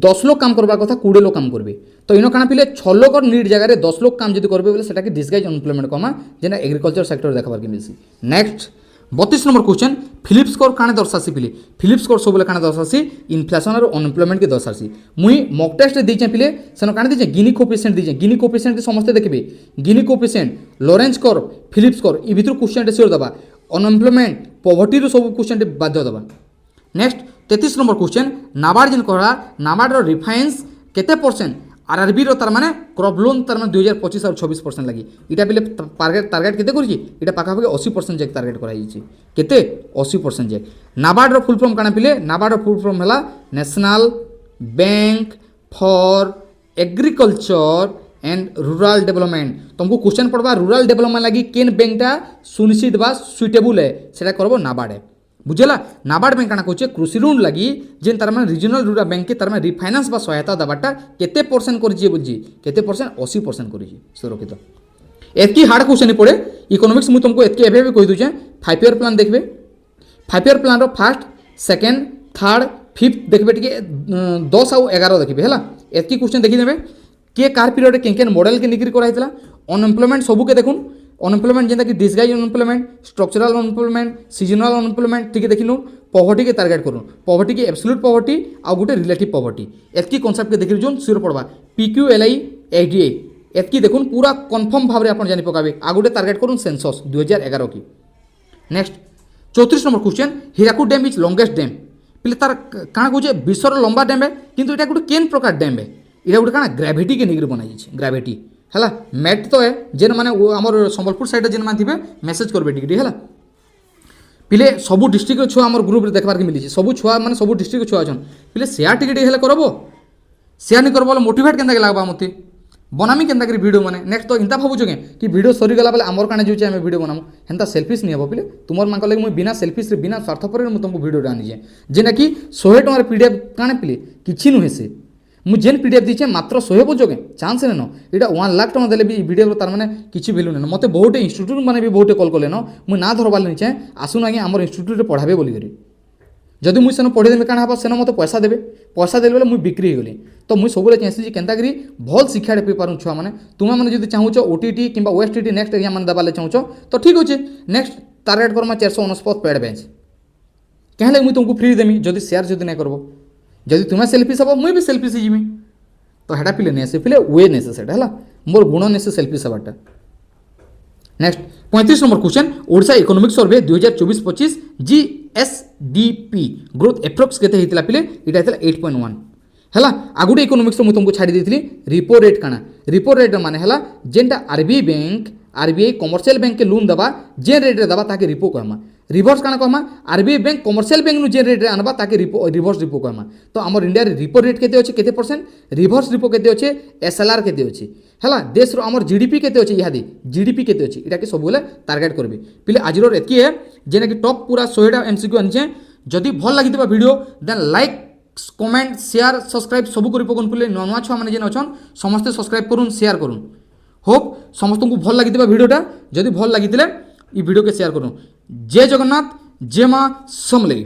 10 लोग काम करबार कथा 20 लोग काम करबे तो इनो काना पिले 6 लोग और नीड जगह रे 10 लोग काम जदि करबे बोले सेटा के डिसगाइज अनएम्प्लॉयमेंट कमा जेना एग्रीकल्चर सेक्टर देखबार के मिलसी। Next 32 number question Philip score काने दर्शासी पिले फिलिप स्कोर सब बोले काने दर्शासी इन्फ्लेशन और अनएम्प्लॉयमेंट के दर्शासी मुई मॉक टेस्ट देचे पिले सेनो काने देचे गिनी कोएफिशिएंट देचे गिनी कोएफिशिएंट के समस्त देखबे Gini coefficient Lorenz curve Philip score ई भितर क्वेश्चन टे सियोर दबा अनएम्प्लॉयमेंट पॉवर्टी रो सब क्वेश्चन टे बाद दबा। नेक्स्ट 33 नंबर क्वेश्चन नाबार्ड जिन कहला नाबार्ड रिफाइन्स केते परसेंट आरआरबी रो तार माने क्रॉप लोन तार माने 2025 और 26% लगी इटा बिले टारगेट केते करछि इटा पाखा पाखि 80% जक टारगेट करा हिछि केते 80% जक नाबार्ड रो फुल फॉर्म काना पिले नाबार्ड रो फुल फॉर्म हला national bank for agriculture and rural development तुमको क्वेश्चन पड़वा रूरल डेवलपमेंट लगी केन बैंकटा सुनिश्चित बा सुइटेबल है सेटा करबो नाबार्ड है बुझला नाबार्ड बैंक काना कहछे कृषि ऋण लगी जेन तार माने रीजनल रूरल बैंक के तार माने रिफाइनेंस बा सहायता दबाटा केते परसेंट करछि बुझी केते परसेंट 80% करछि सुरक्षित एतकी हार्ड क्वेश्चन पड़े इकोनॉमिक्स मु तुमको एतकी एबे कहि दूचे 5 ईयर प्लान देखबे 5 year plan row first second third fifth देखबे टिके 10 और 11 देखबे हला एतकी क्वेश्चन देखि देबे के कार पीरियड के केन मॉडल के निकरी करा हितला अनएम्प्लॉयमेंट सबु के देखुन अनएम्प्लॉयमेंट जेंता कि disguise unemployment structural unemployment seasonal unemployment ठीक देखिनु पॉवर्टी के टारगेट करूँ पॉवर्टी के एब्सोल्यूट पॉवर्टी आ गोटे रिलेटिव पॉवर्टी एतकी कॉन्सेप्ट के देखि जोन सिर पड़वा PQLI ADA एतकी देखुन पूरा कन्फर्म भाव में आप जानी पकाबे आ गोटे टारगेट करूँ सेंसस 2011 की next 34 number question Hirakud dam is longest dam पिले तार काना कहूचे विश्वर लंबा डैम है किंतु एटा गोटे केन प्रकार डैम है इटा गोटे काना ग्रेविटी के निकरी बनाई ग्रेविटी है मैट तो है जेन माने आमर संबलपुर साइड जेन मान थे मेसेज करबे टिके है पिले सबू डिस्ट्रिक्ट छुआ आमर ग्रुप देखबार के मिली सबू छुआ माने सबू डिस्ट्रिक्ट छुआ अछन पिले शेयर टिके हेले करबो शेयर नहीं करबो मोटिवेट केनता के लागबा मते बनामी केनता करी वीडियो माने नेक्स्ट तो इंता भाबु जगे कि वीडियो सरी गला बेले आमर काने जोचे हम वीडियो बनामु हेंता सेल्फिश नहीं हबो पिले तुमर मान लगे मुई बिना सेल्फिश रे बिना स्वार्थपर मु तुमको वीडियो आनी जे जेना कि 100 टंकार पीडीएफ काने पिले किछि नुहे से मु जेन पीडीएफ दीचे मात्र 100 बुझोगे चांस ने नो इटा 1 लाख टका देले भी वीडियो तार माने किछि वैल्यू ने मते बहुत इंस्टीट्यूट माने भी बहुत कॉल कले न मु ना धरबार नहीं चाहे आसुन आगे आमर इंस्टीट्यूट रे पढ़ाबे बोली करी जदि मुई सेन पढ़े देबे काना हबा सेन मते पैसा देबे बेले मुई बिक्री हो गली तो मुई सबले चाहसी केनता करी भल शिक्षा दे पारू छुआ माने तुमा माने जदि चाहूछ ओटीटी किंबा ओएसटीटी नेक्स्ट एग्जाम माने दबाले चाहूछ तो ठीक होचे next target Karma 449 paid bench कहले मुई तुमको फ्री देमी जदि शेयर जदि नै करबो जदि तुमे सेल्फिश हबो मुई भी सेल्फिश जिमी तो हेटा पिले नेसे पिले वे नेसे सेटा हला मोर गुण नेसे सेल्फिश हबाटा next 35 number question Odisha economic survey 2024-25 GSDP growth approx केते हितला पिले इटा हितला 8.1 हला आगुडे इकोनॉमिक्स मु तुमको छाडी देथिली रिपो रेट काना रिपो रेट माने हला जेंटा आरबीआई कमर्शियल बैंक के लोन दबा जे रेट रे दबा ताके रिपो कहमा रिवर्स काना कहमा आरबीआई बैंक कमर्शियल बैंक नु जे रेट रे आनबा ताके रिवर्स रिपो कहमा तो हमर इंडिया रे रिपो रेट केते अछि केते परसेंट रिवर्स रिपो केते अछि एसएलआर केते अछि हला देश रो हमर जीडीपी केते अछि इहादी जीडीपी केते अछि इटा के सब बोले टारगेट करबे पिले आज रो एतकी है जेना कि टॉप पूरा 100 टा एमसीक्यू आनिचे जदि भल लागितबा video then like comment share subscribe सब करि पकोन पिले नवा छुआ माने जेन अछन समस्त सब्सक्राइब करूँ शेयर करूँ होप समस्त को भल लगी वीडियोटा जदि भल लगी ई वीडियो के शेयर करूँ जय जगन्नाथ जय माँ समलेई।